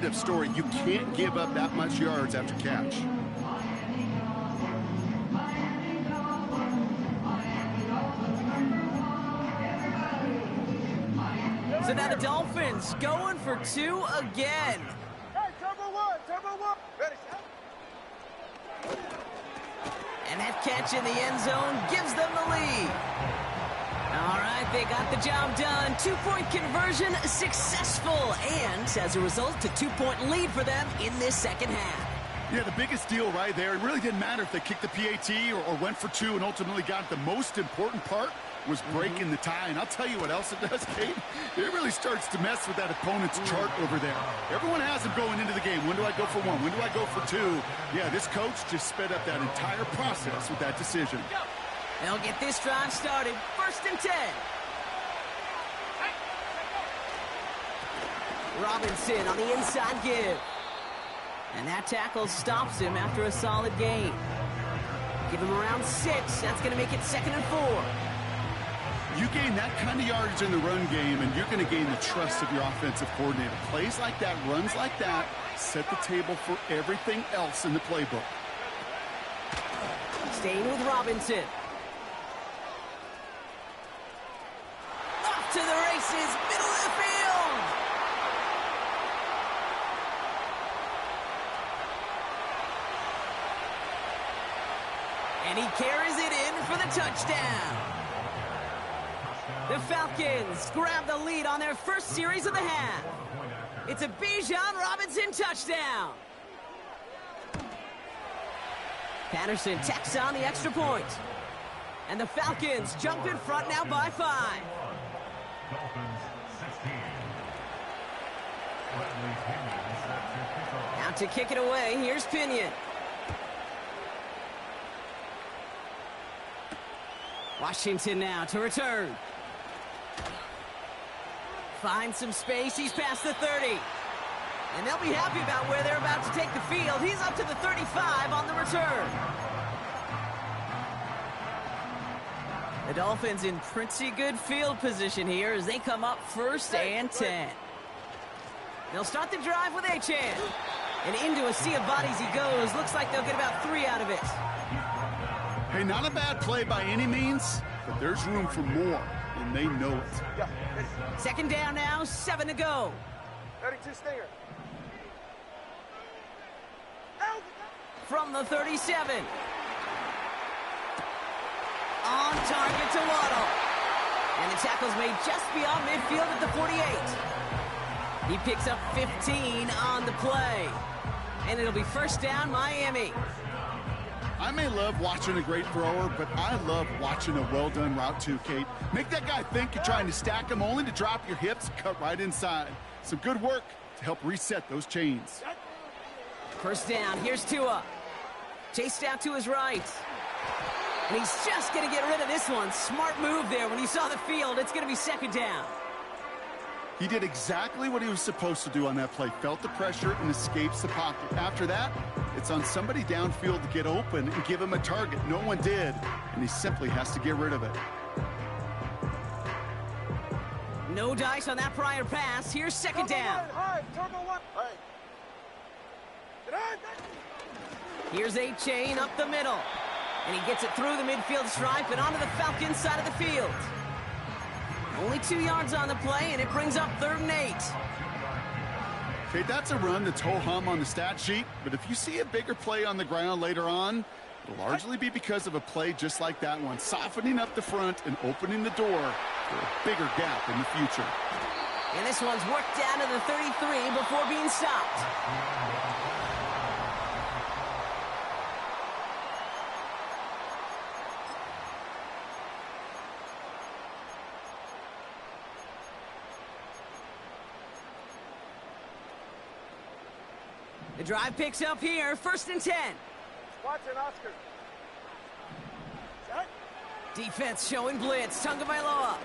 End of story. You can't give up that much yards after catch. So now the Dolphins going for 2 again. Hey, turbo one. Ready, And that catch in the end zone gives them the lead. All right, they got the job done. 2-point conversion successful. And as a result, a 2-point lead for them in this second half. Yeah, the biggest deal right there. It really didn't matter if they kicked the PAT or went for 2 and ultimately got it. The most important part was breaking the tie. And I'll tell you what else it does, Kate. It really starts to mess with that opponent's chart over there. Everyone has them going into the game. When do I go for 1? When do I go for 2? Yeah, this coach just sped up that entire process with that decision. They'll get this drive started. 1st and 10. Robinson on the inside give. And that tackle stops him after a solid gain. Give him around 6. That's going to make it 2nd and 4. You gain that kind of yardage in the run game, and you're going to gain the trust of your offensive coordinator. Plays like that, runs like that, set the table for everything else in the playbook. Staying with Robinson. Off to the races, middle of the field. And he carries it in for the touchdown. The Falcons grab the lead on their first series of the half. It's a Bijan Robinson touchdown. Patterson tacks on the extra point. And the Falcons jump in front now by 5. Out to kick it away, here's Pinion. Washington now to return. Finds some space, he's past the 30. And they'll be happy about where they're about to take the field. He's up to the 35 on the return. The Dolphins in pretty good field position here as they come up 1st and 10. They'll start the drive with Achane. And into a sea of bodies he goes. Looks like they'll get about 3 out of it. Hey, not a bad play by any means, but there's room for more, and they know it. 2nd down now, 7 to go. 32 Stinger. From the 37. On target to Waddle. And the tackle's made just beyond midfield at the 48. He picks up 15 on the play. And it'll be 1st down, Miami. I may love watching a great thrower, but I love watching a well-done route too, Kate. Make that guy think you're trying to stack him only to drop your hips, cut right inside. Some good work to help reset those chains. 1st down, here's Tua. Chased out to his right. And he's just going to get rid of this one. Smart move there when he saw the field. It's going to be 2nd down. He did exactly what he was supposed to do on that play. Felt the pressure and escapes the pocket. After that, it's on somebody downfield to get open and give him a target. No one did, and he simply has to get rid of it. No dice on that prior pass. Here's 2nd down. Turbo one. Here's Achane up the middle. And he gets it through the midfield stripe and onto the Falcons side of the field. Only 2 yards on the play, and it brings up 3rd and 8. Okay, that's a run that's ho-hum on the stat sheet, but if you see a bigger play on the ground later on, it'll largely be because of a play just like that one, softening up the front and opening the door for a bigger gap in the future. And this one's worked down to the 33 before being stopped. The drive picks up here, 1st and 10. Watson, Oscar. Set. Defense showing blitz, Tagovailoa.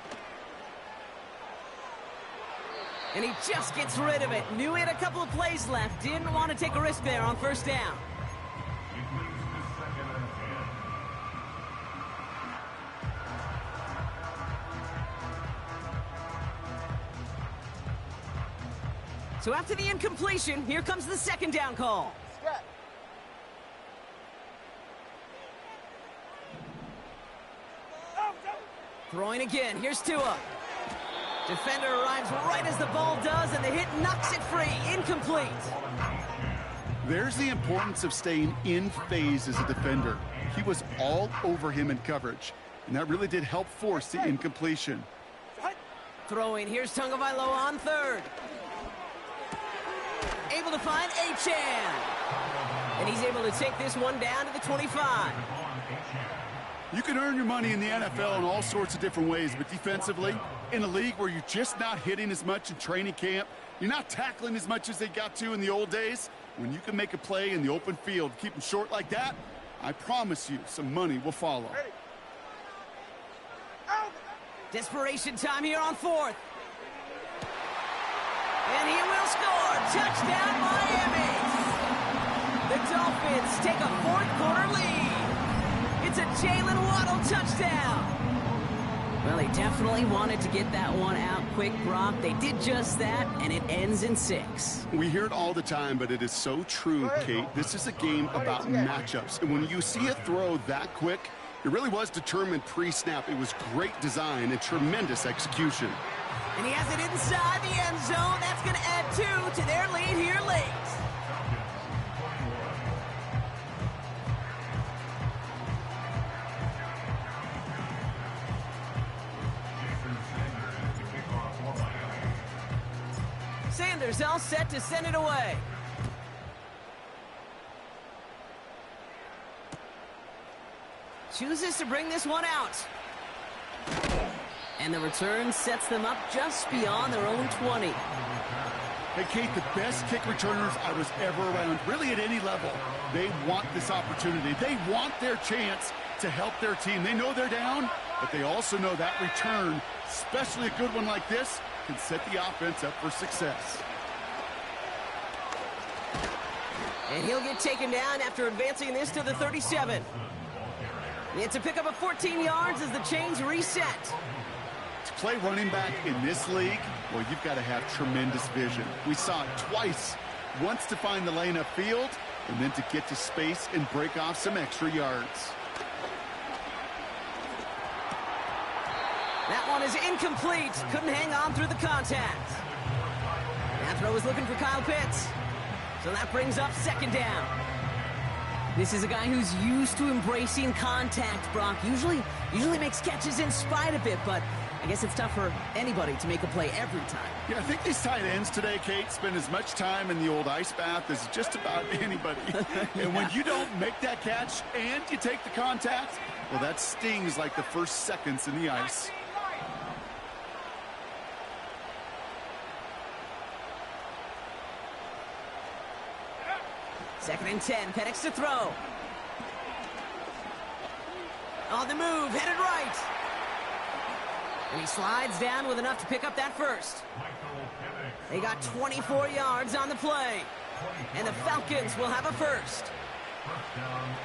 And he just gets rid of it. Knew he had a couple of plays left. Didn't want to take a risk there on 1st down. So after the incompletion, here comes the second down call. Scat. Throwing again. Here's Tua. Defender arrives right as the ball does, and the hit knocks it free. Incomplete. There's the importance of staying in phase as a defender. He was all over him in coverage, and that really did help force the incompletion. Throwing. Here's Tagovailoa on third. Able to find Achan. And he's able to take this one down to the 25. You can earn your money in the NFL in all sorts of different ways, but defensively, in a league where you're just not hitting as much in training camp, you're not tackling as much as they got to in the old days, when you can make a play in the open field, keep them short like that, I promise you some money will follow. Ready. Out. Desperation time here on fourth. And he will score. Touchdown, Miami. The Dolphins take a fourth-quarter lead. It's a Jalen Waddle touchdown. Well, they definitely wanted to get that one out quick, Brock. They did just that, and it ends in 6. We hear it all the time, but it is so true, Kate. This is a game about matchups. And when you see a throw that quick, it really was determined pre-snap. It was great design and tremendous execution. And he has it inside the end zone. That's going to add 2 to their lead here late. Sanders all set to send it away. Chooses to bring this one out. And the return sets them up just beyond their own 20. Hey, Kate, the best kick returners I was ever around, really at any level, they want this opportunity. They want their chance to help their team. They know they're down, but they also know that return, especially a good one like this, can set the offense up for success. And he'll get taken down after advancing this to the 37. It's a pickup of 14 yards as the chains reset. To play running back in this league, well, you've got to have tremendous vision. We saw it twice. Once to find the lane upfield, and then to get to space and break off some extra yards. That one is incomplete. Couldn't hang on through the contact. That throw is looking for Kyle Pitts. So that brings up second down. This is a guy who's used to embracing contact, Brock. Usually makes catches in spite of it, but I guess it's tough for anybody to make a play every time. Yeah, I think these tight ends today, Kate, spend as much time in the old ice bath as just about anybody. And when you don't make that catch and you take the contact, well, that stings like the first seconds in the ice. Second and 10, Penix to throw. On the move, headed right. And he slides down with enough to pick up that first. They got 24 yards on the play. And the Falcons will have a first.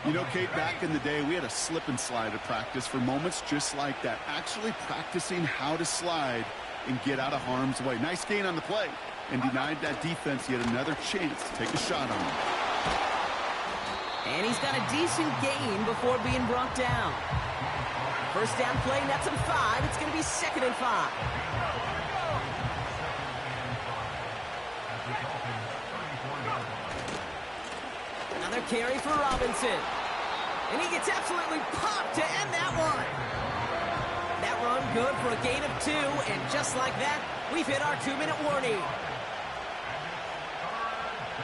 You know, Kate, back in the day, we had a slip and slide at practice for moments just like that. Actually practicing how to slide and get out of harm's way. Nice gain on the play. And denied that defense yet another chance to take a shot on him. And he's got a decent gain before being brought down. First down play, nets him 5. It's going to be 2nd and 5. Another carry for Robinson. And he gets absolutely popped to end that one. That run good for a gain of 2. And just like that, we've hit our 2-minute warning.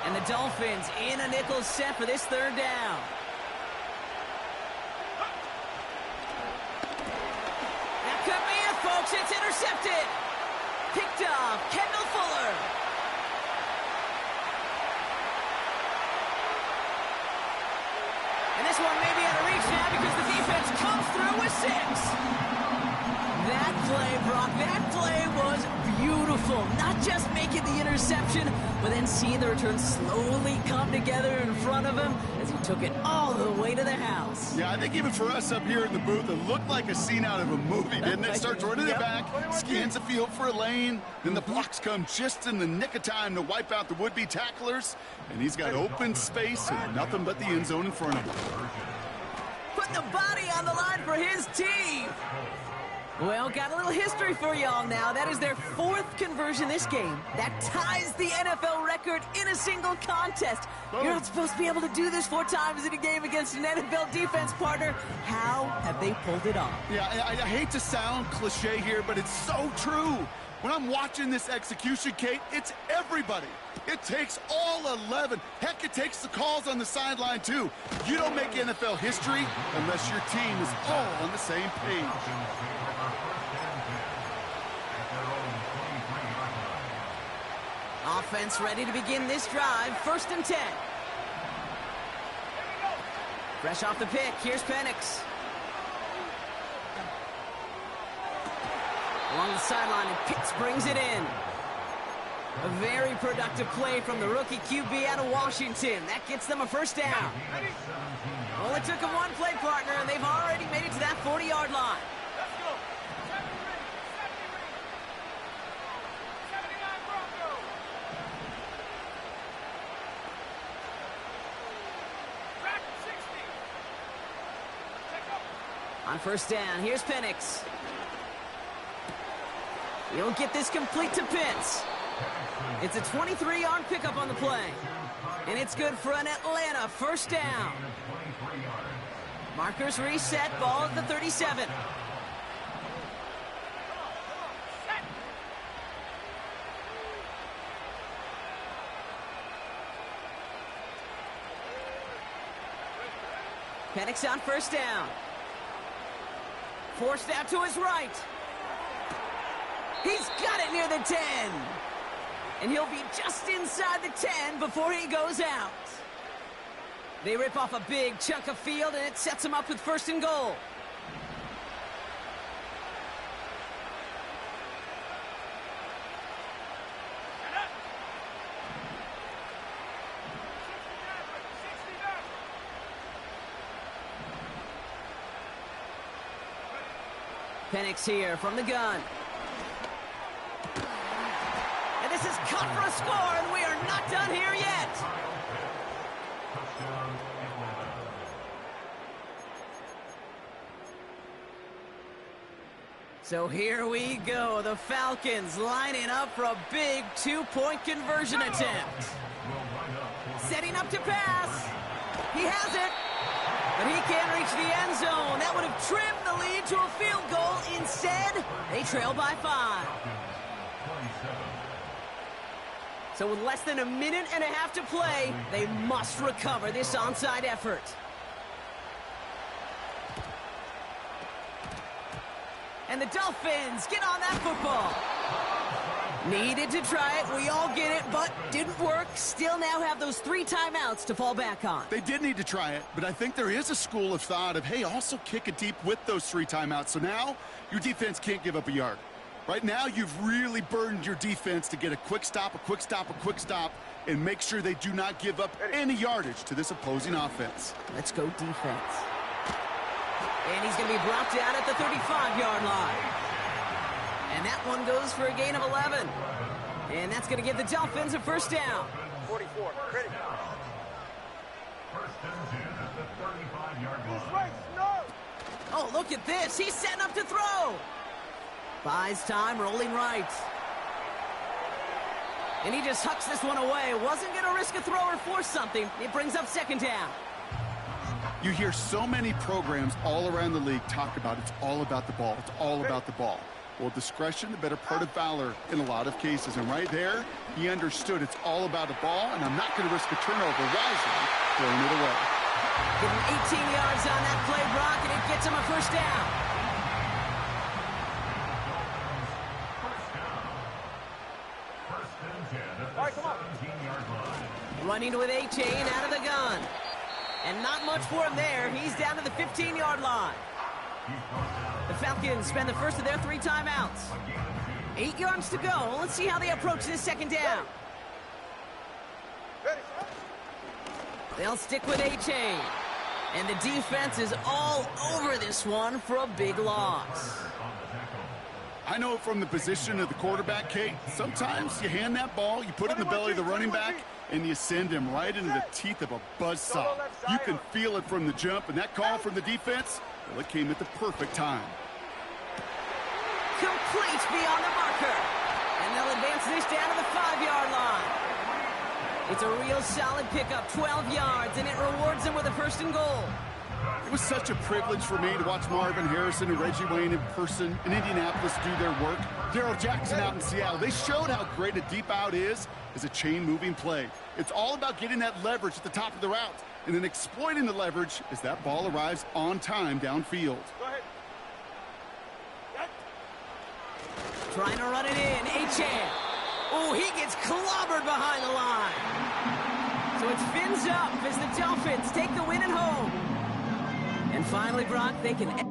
And the Dolphins in a nickel set for this third down. That could be it, folks. It's intercepted. Picked off Kendall Fuller. And this one may be out of reach now because the defense comes through with 6. That play, Brock, that play was beautiful. Not just making the interception, but then seeing the return slowly come together in front of him as he took it all the way to the house. Yeah, I think even for us up here in the booth, it looked like a scene out of a movie, didn't it? Starts running it back, scans the field for a lane, then the blocks come just in the nick of time to wipe out the would-be tacklers, and he's got open space and nothing but the end zone in front of him. Putting the body on the line for his team. Well, got a little history for y'all now. That is their 4th conversion this game. That ties the NFL record in a single contest. You're not supposed to be able to do this 4 times in a game against an NFL defense partner. How have they pulled it off? Yeah, I hate to sound cliche here, but it's so true. When I'm watching this execution, Kate, it's everybody. It takes all 11. Heck, it takes the calls on the sideline, too. You don't make NFL history unless your team is all on the same page. Offense ready to begin this drive. 1st and 10. Fresh off the pick, here's Penix. Along the sideline, and Pitts brings it in. A very productive play from the rookie QB out of Washington. That gets them a 1st down. Only took them one play partner, and they've already made it to that 40-yard line. Let's go. 79 Broncos. Track 60. Check up. On 1st down, here's Penix. He'll get this complete to Pitts. It's a 23-yard pickup on the play. And it's good for an Atlanta 1st down. Markers reset, ball at the 37. Penix on 1st down. Forced out to his right. He's got it near the 10. And he'll be just inside the 10 before he goes out. They rip off a big chunk of field, and it sets him up with 1st and goal. Penix here from the gun. And this is cut for a score, and we are not done here yet. So here we go. The Falcons lining up for a big 2-point conversion attempt. Setting up to pass. He has it. But he can't reach the end zone. That would have trimmed the lead to a field goal. Instead, they trail by 5. So with less than a minute and a half to play, they must recover this onside effort. And the Dolphins get on that football. Needed to try it, we all get it, but didn't work. Still now have those 3 timeouts to fall back on. They did need to try it, but I think there is a school of thought of, hey, also kick it deep with those 3 timeouts. So now your defense can't give up a yard. Right now, you've really burdened your defense to get a quick stop, and make sure they do not give up any yardage to this opposing offense. Let's go defense. And he's going to be brought down at the 35-yard line. And that one goes for a gain of 11. And that's going to give the Dolphins a 1st down. 44, ready. First and 10 at the 35-yard line. Who's right? No! Oh, look at this. He's setting up to throw. Buys time, rolling right. And he just hucks this one away. Wasn't going to risk a throw or force something. It brings up 2nd down. You hear so many programs all around the league talk about it's all about the ball. It's all about the ball. Well, discretion, the better part of valor in a lot of cases. And right there, he understood it's all about the ball, and I'm not going to risk a turnover wisely throwing it away. Give him 18 yards on that play, Brock, and it gets him a 1st down. First and 10 at All right, the come on. 17-yard line. Running with A-Chain out of the gun. And not much for him there. He's down to the 15-yard line. He's brought down The Falcons spend the first of their 3 timeouts. 8 yards to go. Let's see how they approach this second down. Ready. They'll stick with A-Chain. And the defense is all over this one for a big loss. I know from the position of the quarterback, Kate, sometimes you hand that ball, you put it in the belly of the running back, and you send him right into the teeth of a buzzsaw. You can feel it from the jump, and that call from the defense, well, it came at the perfect time. Complete beyond the marker. And they'll advance this down to the 5-yard line. It's a real solid pickup, 12 yards, and it rewards them with a 1st and goal. It was such a privilege for me to watch Marvin Harrison and Reggie Wayne in person in Indianapolis do their work. Darrell Jackson out in Seattle. They showed how great a deep out is as a chain-moving play. It's all about getting that leverage at the top of the route and then exploiting the leverage as that ball arrives on time downfield. Go ahead. Trying to run it in. A-Chan. Oh, he gets clobbered behind the line. So it's fins up as the Dolphins take the win at home. And finally, Brock, they can...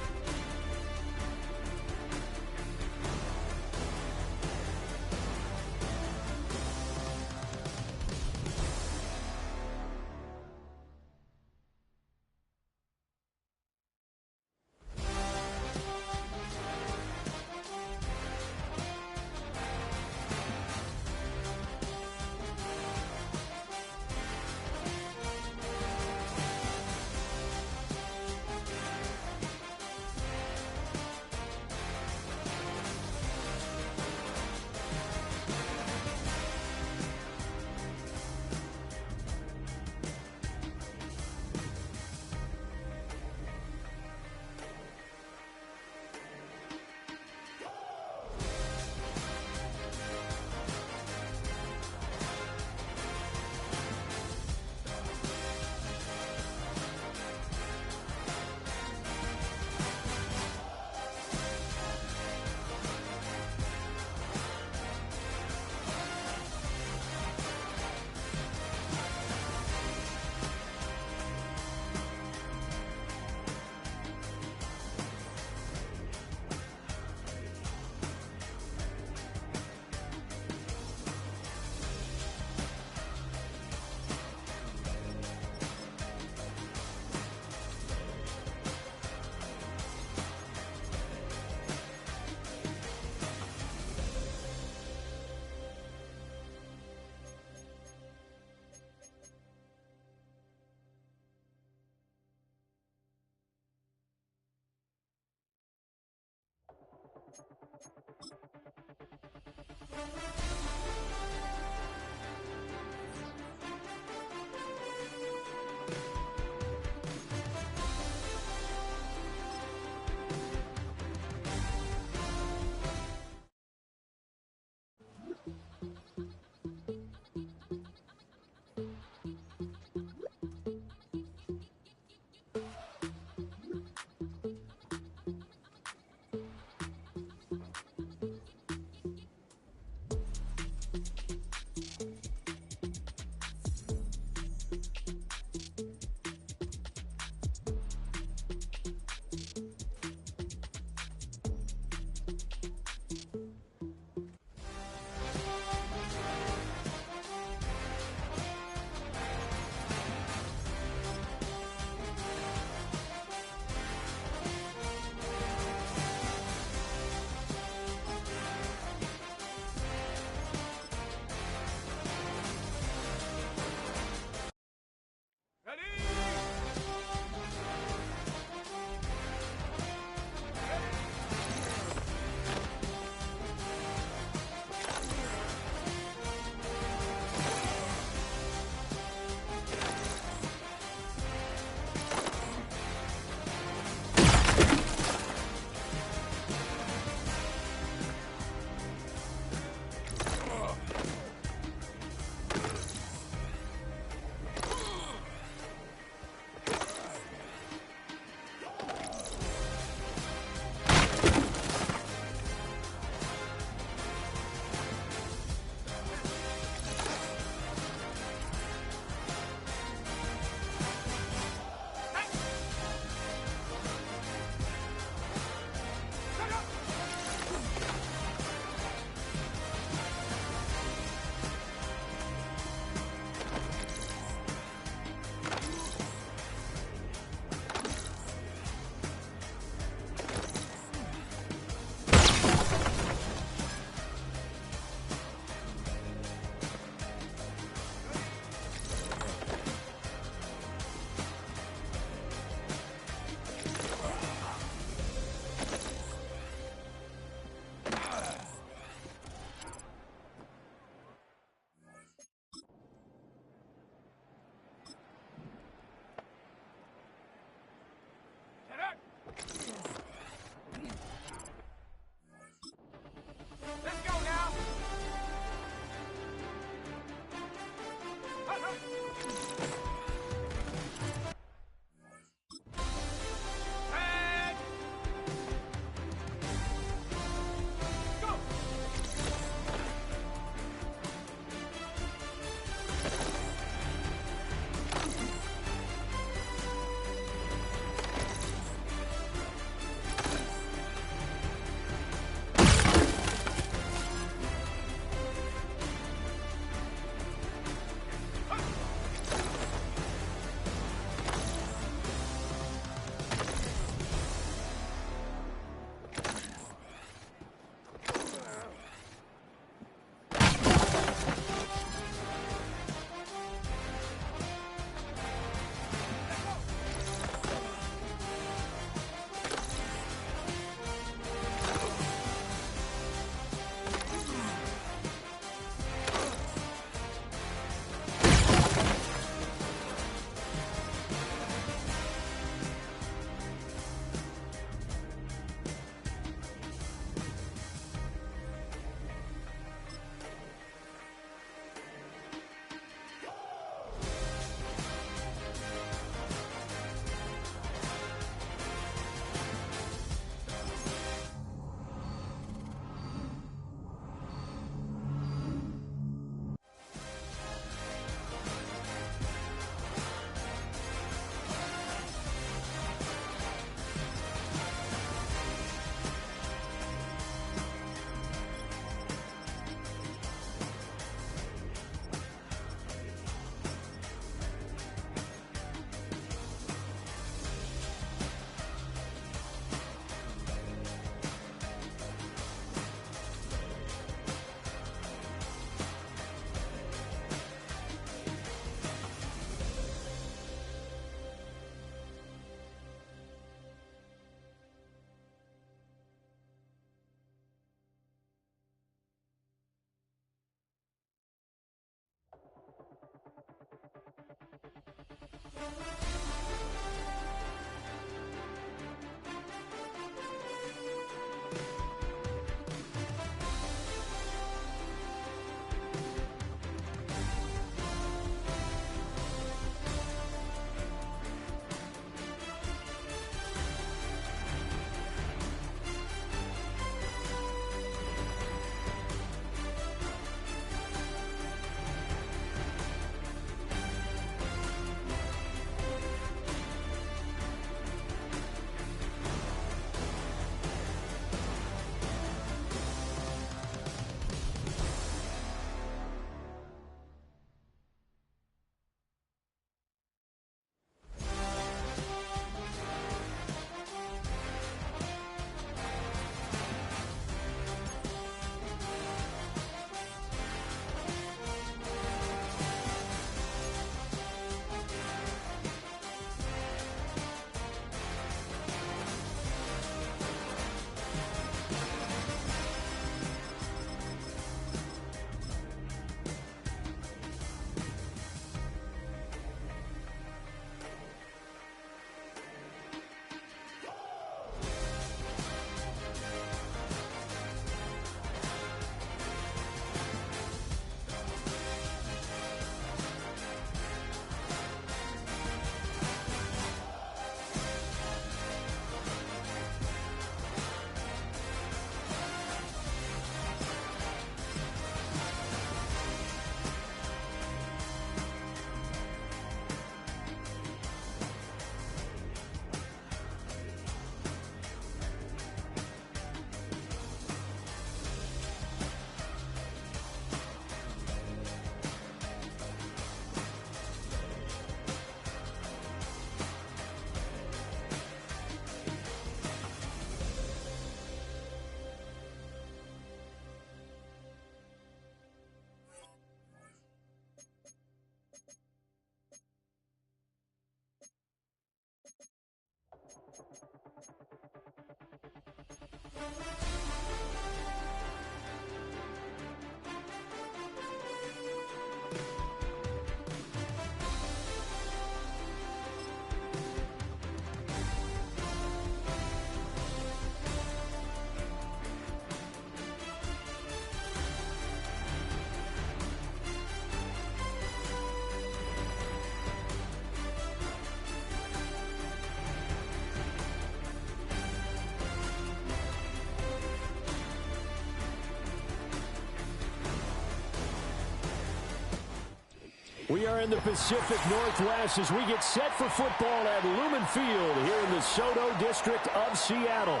We are in the Pacific Northwest as we get set for football at Lumen Field here in the Soto District of Seattle.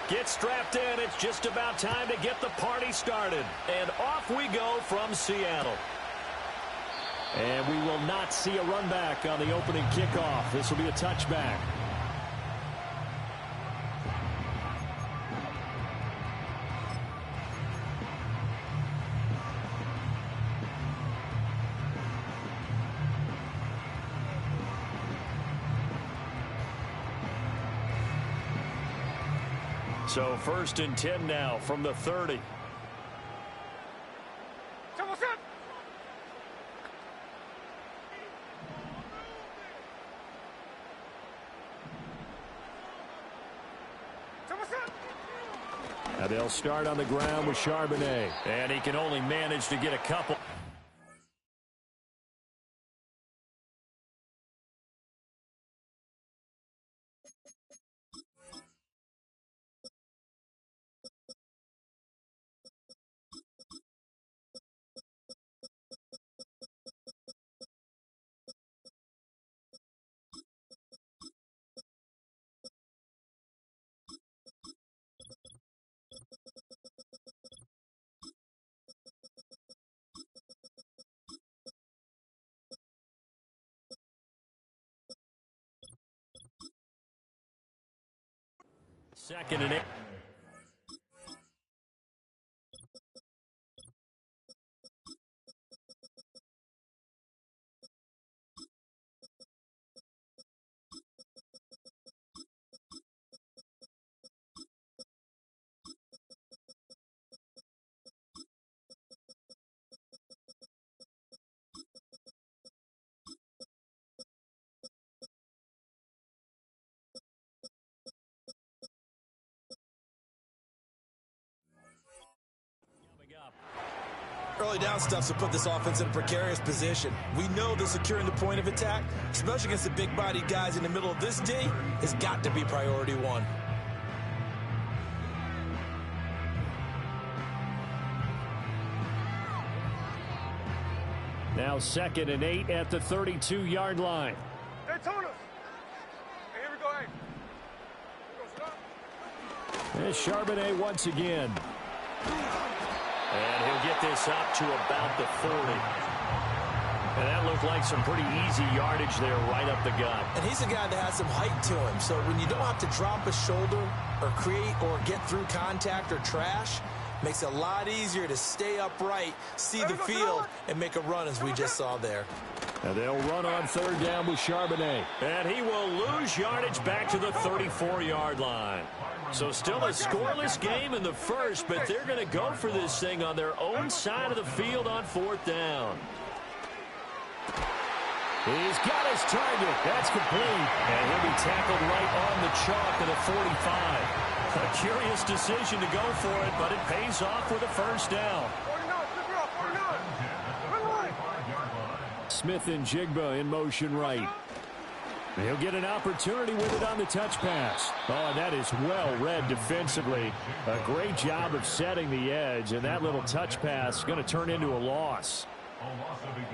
Get strapped in. It's just about time to get the party started. And off we go from Seattle. And we will not see a run back on the opening kickoff. This will be a touchback. So 1st and 10 now from the 30. Now they'll start on the ground with Charbonnet. And he can only manage to get a couple. Second and 8. early down stuff will put this offense in a precarious position. We know that securing the point of attack, especially against the big-bodied guys in the middle of this D, has got to be priority one. Now 2nd and 8 at the 32-yard line. Hey, Tunas. Hey, here we go, hey. Here we go, sit up. There's Charbonnet once again. And he'll get this up to about the 40. And that looked like some pretty easy yardage there right up the gut. And he's a guy that has some height to him. So when you don't have to drop a shoulder or create or get through contact or trash, makes it a lot easier to stay upright, see the field, and make a run as we just saw there. And they'll run on 3rd down with Charbonnet. And he will lose yardage back to the 34-yard line. So still a scoreless game in the first, but they're going to go for this thing on their own side of the field on 4th down. He's got his target. That's complete. And he'll be tackled right on the chalk of the 45. A curious decision to go for it, but it pays off with a 1st down. 49. Smith and Jigba in motion right. He'll get an opportunity with it on the touch pass. Oh, and that is well read defensively. A great job of setting the edge, and that little touch pass is going to turn into a loss.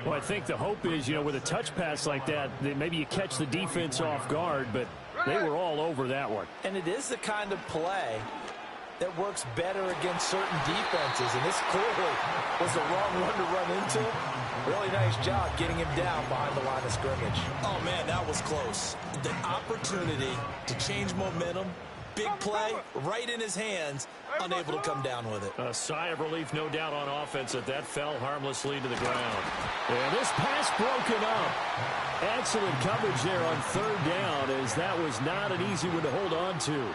Well, I think the hope is, with a touch pass like that maybe you catch the defense off guard, but they were all over that one. And it is the kind of play that works better against certain defenses, and this clearly was the wrong one to run into. Really nice job getting him down behind the line of scrimmage. Oh, man, that was close. The opportunity to change momentum, big play, right in his hands, unable to come down with it. A sigh of relief, no doubt, on offense that fell harmlessly to the ground. And this pass broken up. Excellent coverage there on 3rd down, as that was not an easy one to hold on to.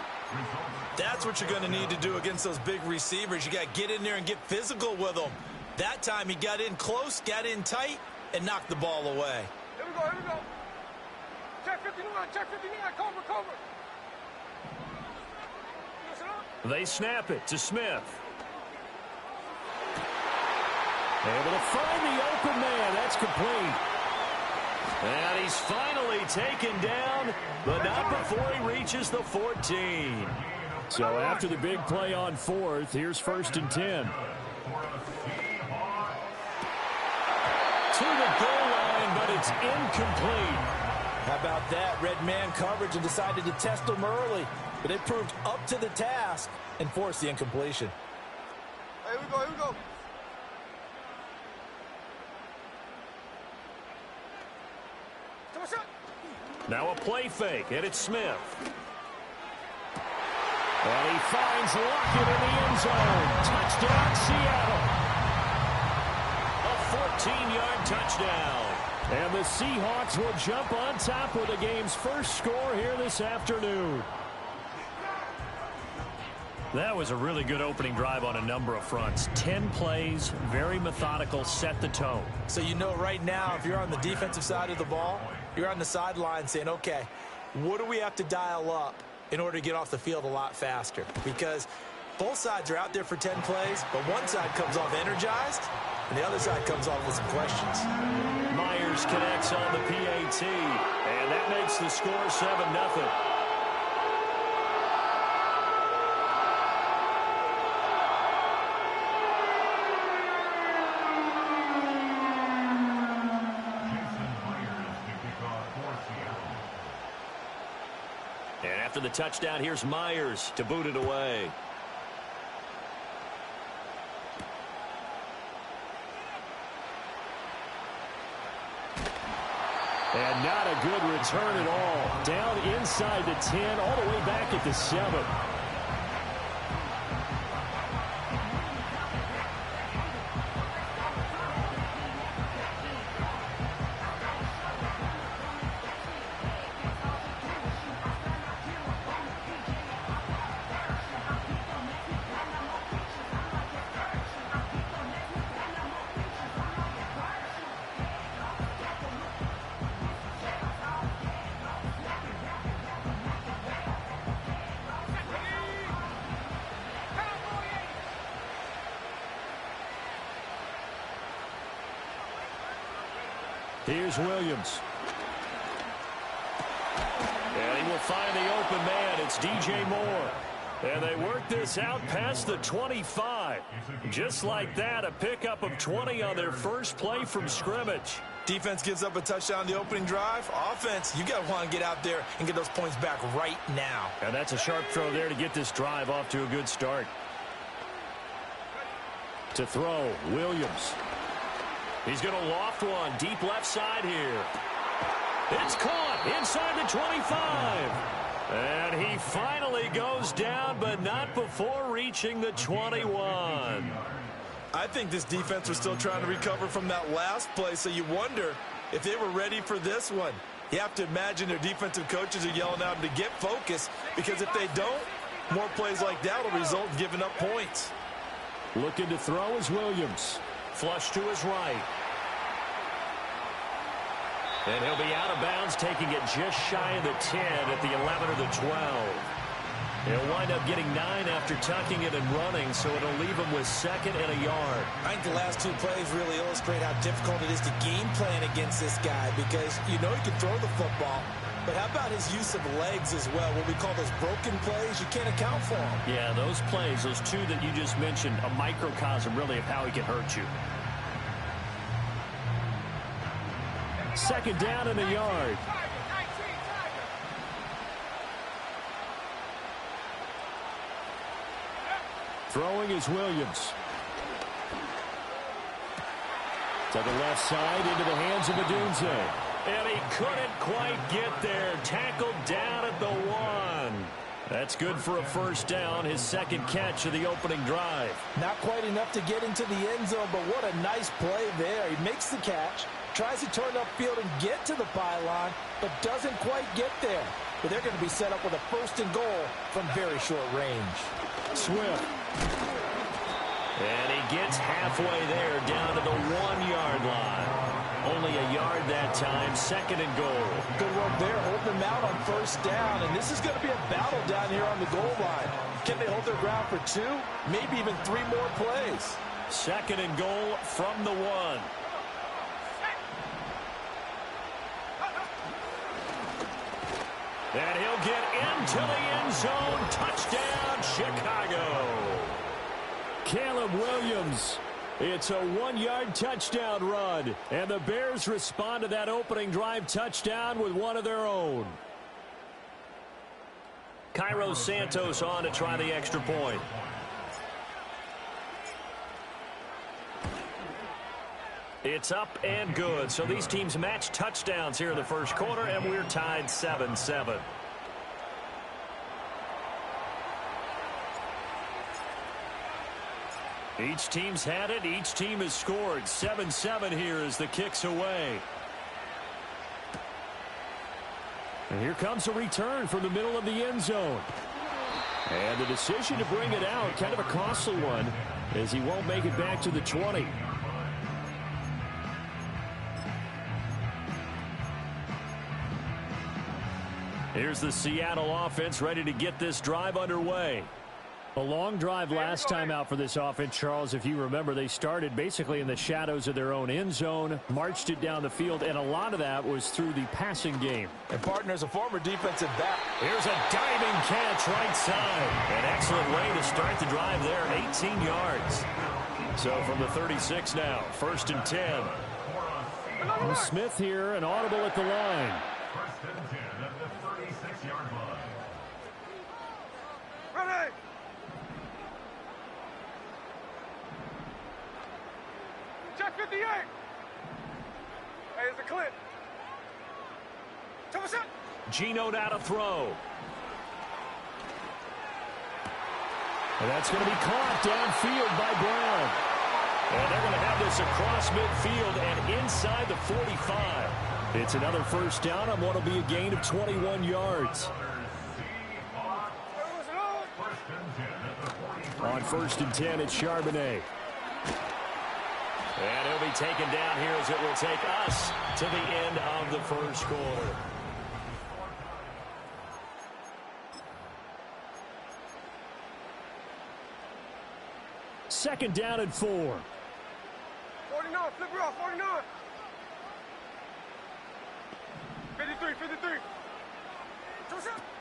That's what you're going to need to do against those big receivers. You got to get in there and get physical with them. That time he got in close, got in tight, and knocked the ball away. Here we go. Check 59, cover. They snap it to Smith. Able to find the open man. That's complete. And he's finally taken down, but not before he reaches the 14. So after the big play on 4th, here's 1st and 10. To the goal line, but it's incomplete. How about that? Red man coverage and decided to test him early. But they proved up to the task and forced the incompletion. Here we go. Now a play fake, and it's Smith. And he finds Lockett in the end zone. Touchdown, Seattle. A 14-yard touchdown. And the Seahawks will jump on top with the game's first score here this afternoon. That was a really good opening drive on a number of fronts. 10 plays, very methodical, set the tone. So right now, if you're on the defensive side of the ball, you're on the sideline saying, okay, what do we have to dial up in order to get off the field a lot faster? Because both sides are out there for 10 plays, but one side comes off energized, and the other side comes off with some questions. Myers connects on the PAT, and that makes the score 7-0. And after the touchdown, here's Myers to boot it away. And not a good return at all. Down inside the 10, all the way back at the 7. Here's Williams. And he will find the open man. It's DJ Moore. And they work this out past the 25. Just like that, a pickup of 20 on their first play from scrimmage. Defense gives up a touchdown the opening drive. Offense, you got to want to get out there and get those points back right now. And that's a sharp throw there to get this drive off to a good start. To throw, Williams. He's going to loft one deep left side here. It's caught inside the 25. And he finally goes down, but not before reaching the 21. I think this defense was still trying to recover from that last play, so you wonder if they were ready for this one. You have to imagine their defensive coaches are yelling at them to get focused, because if they don't, more plays like that will result in giving up points. Looking to throw is Williams. Flush to his right. And he'll be out of bounds, taking it just shy of the 10 at the 11 or the 12. He'll wind up getting 9 after tucking it and running, so it'll leave him with 2nd and a yard. I think the last 2 plays really illustrate how difficult it is to game plan against this guy, because you know he can throw the football, but how about his use of legs as well? What we call those broken plays, you can't account for them. Yeah, those plays, those 2 that you just mentioned, a microcosm really of how he can hurt you. 2nd down and a yard. Throwing is Williams. To the left side into the hands of Adunze. And he couldn't quite get there. Tackled down at the 1. That's good for a first down, his 2nd catch of the opening drive. Not quite enough to get into the end zone, but what a nice play there. He makes the catch, tries to turn upfield and get to the pylon, but doesn't quite get there. But they're going to be set up with a 1st and goal from very short range. Swift. And he gets halfway there down to the 1-yard line. Only a yard that time, 2nd and goal. Good work there, holding them out on 1st down, and this is going to be a battle down here on the goal line. Can they hold their ground for 2, maybe even 3 more plays? 2nd and goal from the 1. And he'll get into the end zone. Touchdown, Chicago. Caleb Williams. It's a 1-yard touchdown run. And the Bears respond to that opening drive touchdown with one of their own. Cairo Santos on to try the extra point. It's up and good. So these teams match touchdowns here in the first quarter, and we're tied 7-7. Each team's had it. Each team has scored. 7-7 here as the kick's away. And here comes a return from the middle of the end zone. And the decision to bring it out, kind of a costly one, as he won't make it back to the 20. Here's the Seattle offense ready to get this drive underway. A long drive last time out for this offense, Charles. If you remember, they started basically in the shadows of their own end zone, marched it down the field, and a lot of that was through the passing game. And partner, as a former defensive back, here's a diving catch right side. An excellent way to start the drive there, 18 yards. So from the 36 now, 1st and 10. And Smith here, an audible at the line. 1st and 10 at the 36-yard line. Ready. Check 58. Hey, it's a clip. Come on, shot. Geno now to throw. And that's going to be caught downfield by Brown. And they're going to have this across midfield and inside the 45. It's another first down on what will be a gain of 21 yards. On 1st and 10, it's Charbonnet. And he'll be taken down here as it will take us to the end of the first quarter. Second down and 4. 49, flip her off, 49. 53, 53.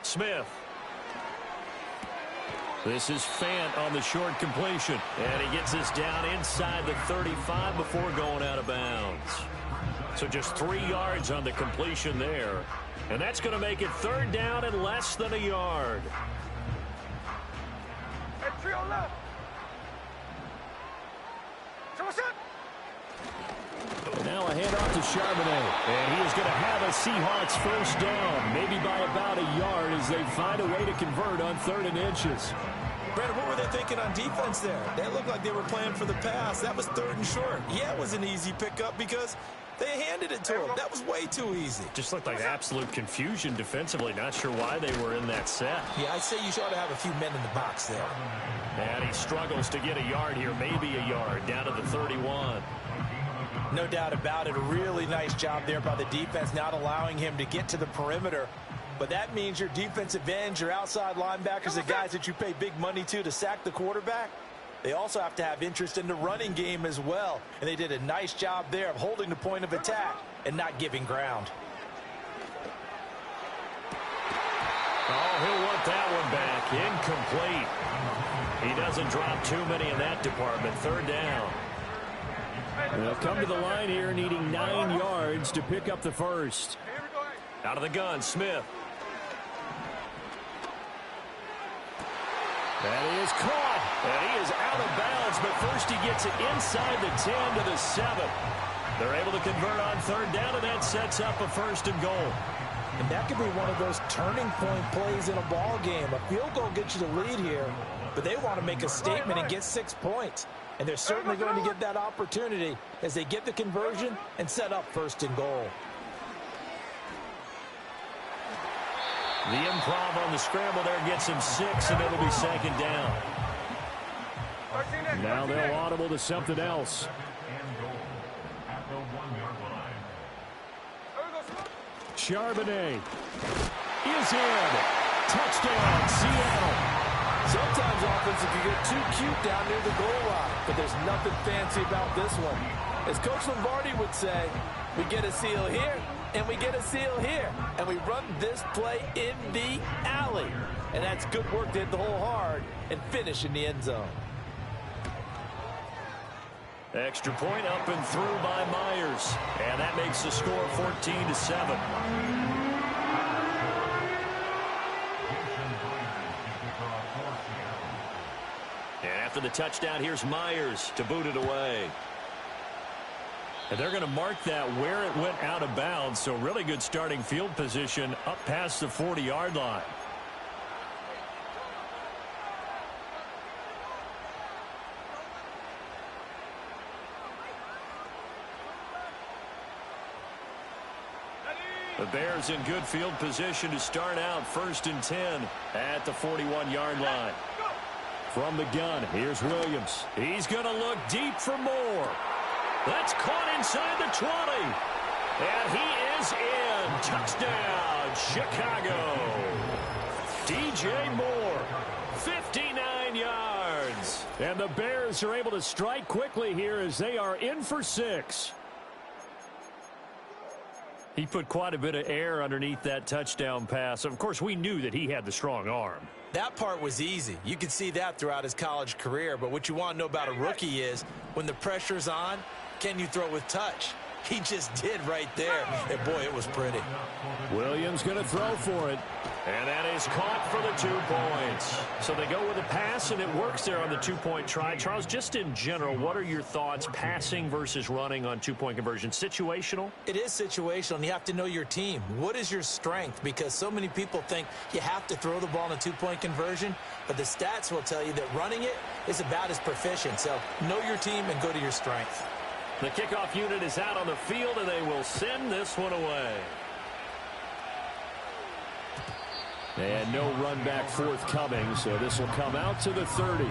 Smith. This is Fant on the short completion. And he gets us down inside the 35 before going out of bounds. So just 3 yards on the completion there. And that's going to make it 3rd down and less than a yard. Hey, trio left. Now a handoff to Charbonnet. And he is going to have a Seahawks 1st down. Maybe by about a yard as they find a way to convert on 3rd and inches. Brandon, what were they thinking on defense there? They looked like they were playing for the pass. That was 3rd and short. Yeah, it was an easy pickup because they handed it to him. That was way too easy. Just looked like absolute confusion defensively. Not sure why they were in that set. Yeah, I'd say you ought to have a few men in the box there. And he struggles to get a yard here, maybe a yard, down to the 31. No doubt about it. A really nice job there by the defense, not allowing him to get to the perimeter. But that means your defensive ends, your outside linebackers, the guys that you pay big money to sack the quarterback, they also have to have interest in the running game as well. And they did a nice job there of holding the point of attack and not giving ground. Oh, he'll want that one back. Incomplete. He doesn't drop too many in that department. 3rd down. They'll come to the line here needing 9 yards to pick up the 1st. Out of the gun, Smith. That is caught. And he is out of bounds, but first he gets it inside the 10 to the 7. They're able to convert on 3rd down, and that sets up a 1st and goal. And that could be one of those turning point plays in a ball game. A field goal gets you the lead here, but they want to make a statement and get 6 points. And they're certainly going to get that opportunity as they get the conversion and set up 1st and goal. The improv on the scramble there gets him 6, and it'll be 2nd down. Now they'll audible to something else. Charbonnet is in. Touchdown, Seattle. Sometimes offensive can get too cute down near the goal line, but there's nothing fancy about this one. As Coach Lombardi would say, we get a seal here, and we get a seal here, and we run this play in the alley. And that's good work to hit the hole hard and finish in the end zone. Extra point up and through by Myers. And that makes the score 14-7. And after the touchdown, here's Myers to boot it away. And they're going to mark that where it went out of bounds. So really good starting field position up past the 40-yard line. The Bears in good field position to start out 1st and 10 at the 41-yard line. From the gun, here's Williams. He's going to look deep for more. That's caught inside the 20. And he is in. Touchdown, Chicago. DJ Moore, 59 yards. And the Bears are able to strike quickly here as they are in for 6. He put quite a bit of air underneath that touchdown pass. Of course, we knew that he had the strong arm. That part was easy. You could see that throughout his college career. But what you want to know about a rookie is when the pressure's on, can you throw with touch? He just did right there. And, boy, it was pretty. Williams going to throw for it. And that is caught for the 2 points. So they go with a pass, and it works there on the 2-point try. Charles, just in general, what are your thoughts passing versus running on 2-point conversion? Situational? It is situational, and you have to know your team. What is your strength? Because so many people think you have to throw the ball in a 2-point conversion, but the stats will tell you that running it is about as proficient. So know your team and go to your strength. The kickoff unit is out on the field, and they will send this one away. And no run back forthcoming, so this will come out to the 30.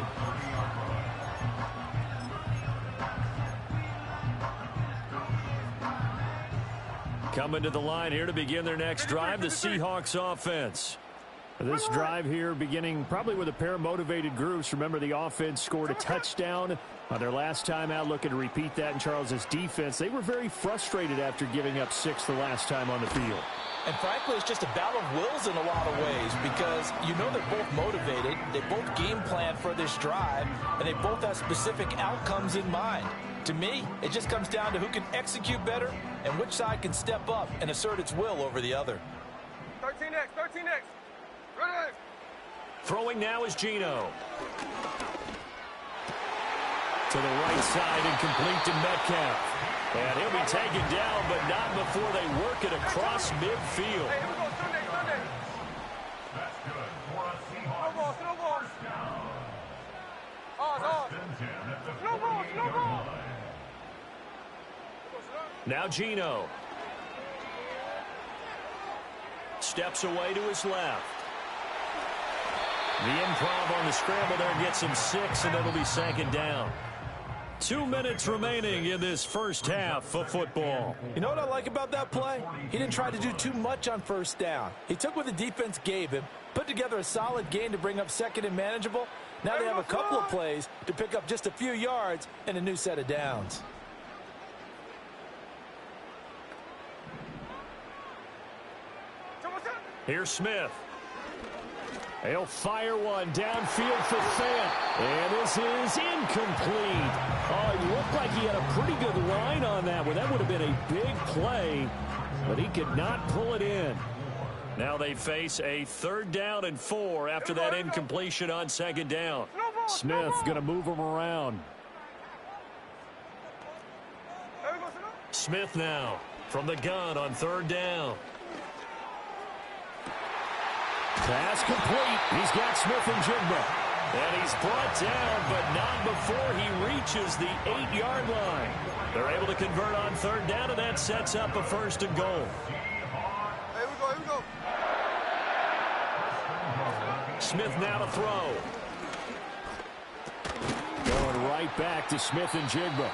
Coming to the line here to begin their next drive, the Seahawks offense. This drive here beginning probably with a pair of motivated groups. Remember, the offense scored a touchdown on their last time out, looking to repeat that in Charles's defense. They were very frustrated after giving up 6 the last time on the field. And frankly, it's just a battle of wills in a lot of ways because you know they're both motivated, they both game plan for this drive, and they both have specific outcomes in mind. To me, it just comes down to who can execute better and which side can step up and assert its will over the other. 13X, 13X. Ready? Throwing now is Geno. To the right side and complete to Metcalf. And he'll be taken down, but not before they work it across midfield. Hey, here we go. Sunday, Sunday. That's good for a Seahawks. Snowball, snowball. First down. Oz. First and 10 at the Snowball, 48-yard snowball. line. Now Geno. Steps away to his left. The improv on the scramble there gets him 6, and it'll be second down. 2 minutes remaining in this first half of football. You know what I like about that play? He didn't try to do too much on first down. He took what the defense gave him, put together a solid gain to bring up second and manageable. Now they have a couple of plays to pick up just a few yards and a new set of downs. Here's Smith. He'll fire one downfield for Fant. And this is incomplete. Oh, he looked like he had a pretty good line on that one. That would have been a big play, but he could not pull it in. Now they face a 3rd down and 4 after that incompletion on 2nd down. Smith going to move him around. Smith now from the gun on 3rd down. Pass complete. He's got Smith and Jigba. And he's brought down, but not before he reaches the 8-yard line. They're able to convert on 3rd down, and that sets up a 1st and goal. Here we go, here we go. Smith now to throw. Going right back to Smith and Jigba.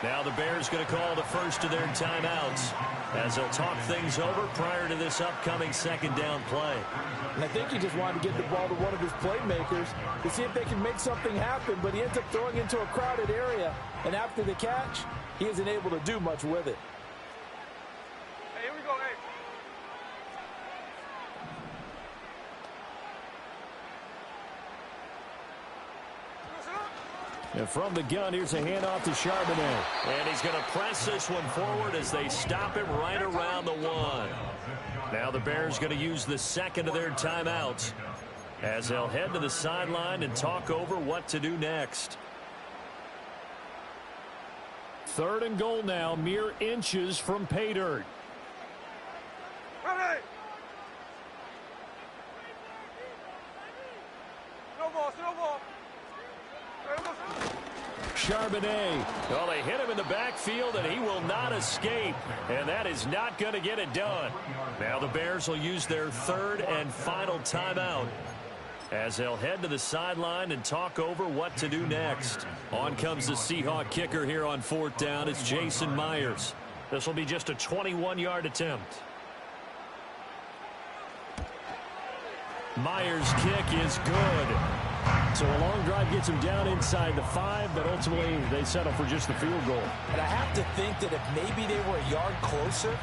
Now the Bears going to call the first of their timeouts as they'll talk things over prior to this upcoming 2nd down play. And I think he just wanted to get the ball to one of his playmakers to see if they can make something happen, but he ends up throwing into a crowded area, and after the catch, he isn't able to do much with it. Hey, here we go, hey. And from the gun, here's a handoff to Charbonnet. And he's going to press this one forward as they stop him right around the 1. Now the Bears going to use the 2nd of their timeouts as they'll head to the sideline and talk over what to do next. 3rd and goal now, mere inches from pay dirt. Ready. Snowball, snowball. Charbonnet. Well, they hit him in the backfield, and he will not escape. And that is not going to get it done. Now the Bears will use their 3rd and final timeout as they'll head to the sideline and talk over what to do next. On comes the Seahawk kicker here on 4th down. It's Jason Myers. This will be just a 21-yard attempt. Myers' kick is good. So a long drive gets him down inside the 5, but ultimately they settle for just the field goal. And I have to think that if maybe they were a yard closer,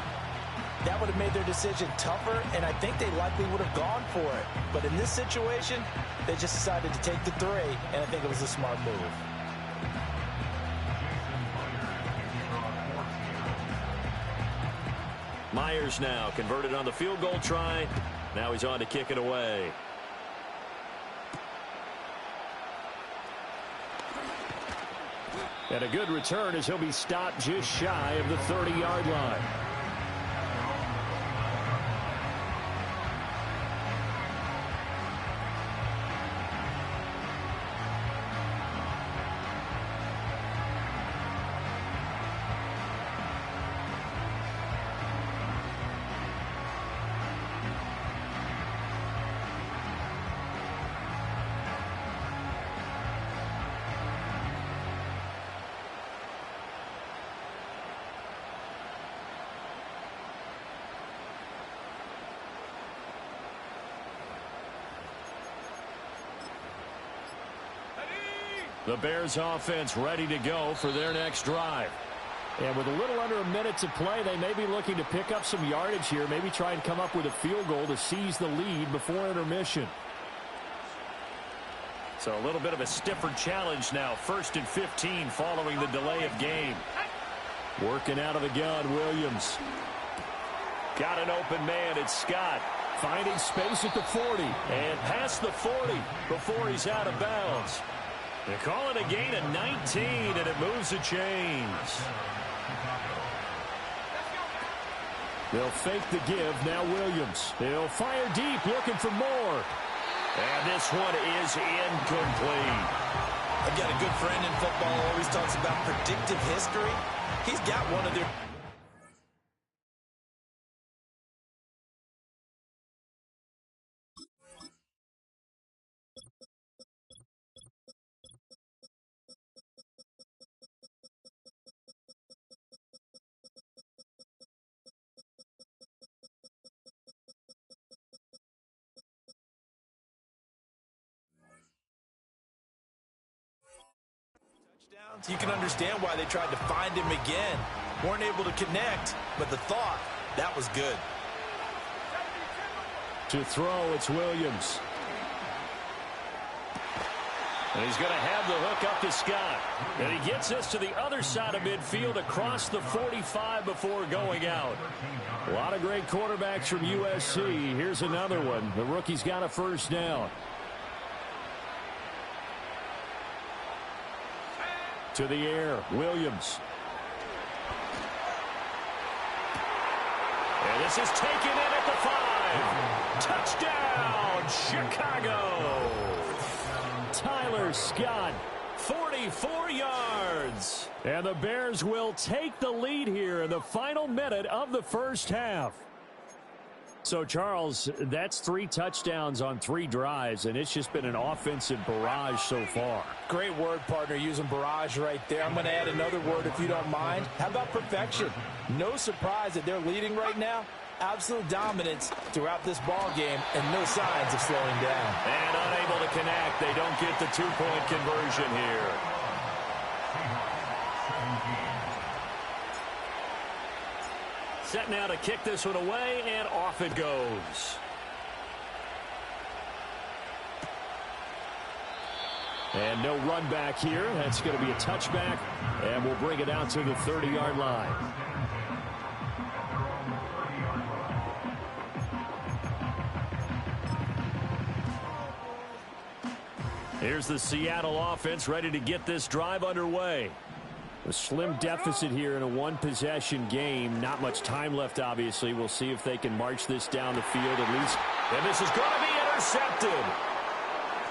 that would have made their decision tougher, and I think they likely would have gone for it. But in this situation, they just decided to take the 3, and I think it was a smart move. Myers now converted on the field goal try. Now he's on to kick it away. And a good return as he'll be stopped just shy of the 30-yard line. The Bears offense ready to go for their next drive. And with a little under a minute to play, they may be looking to pick up some yardage here, maybe try and come up with a field goal to seize the lead before intermission. So a little bit of a stiffer challenge now. 1st and 15 following the delay of game. Working out of the gun, Williams. Got an open man, it's Scott. Finding space at the 40. And past the 40 before he's out of bounds. They call it a gain of 19, and it moves the chains. They'll fake the give. Now Williams. They'll fire deep, looking for more. And this one is incomplete. I've got a good friend in football who always talks about predictive history. He's got one of their... You can understand why they tried to find him again. Weren't able to connect, but the thought, that was good. To throw, it's Williams. And he's going to have the hook up to Scott. And he gets us to the other side of midfield across the 45 before going out. A lot of great quarterbacks from USC. Here's another one. The rookie's got a first down. To the air, Williams. And this is taken in at the 5. Touchdown, Chicago. Tyler Scott, 44 yards. And the Bears will take the lead here in the final minute of the first half. So, Charles, that's 3 touchdowns on 3 drives, and it's just been an offensive barrage so far. Great word, partner, using barrage right there. I'm going to add another word if you don't mind. How about perfection? No surprise that they're leading right now. Absolute dominance throughout this ball game and no signs of slowing down. And unable to connect. They don't get the 2-point conversion here. Set now to kick this one away, and off it goes. And no run back here. That's going to be a touchback, and we'll bring it out to the 30-yard line. Here's the Seattle offense ready to get this drive underway. A slim deficit here in a one-possession game. Not much time left, obviously. We'll see if they can march this down the field at least. And this is going to be intercepted.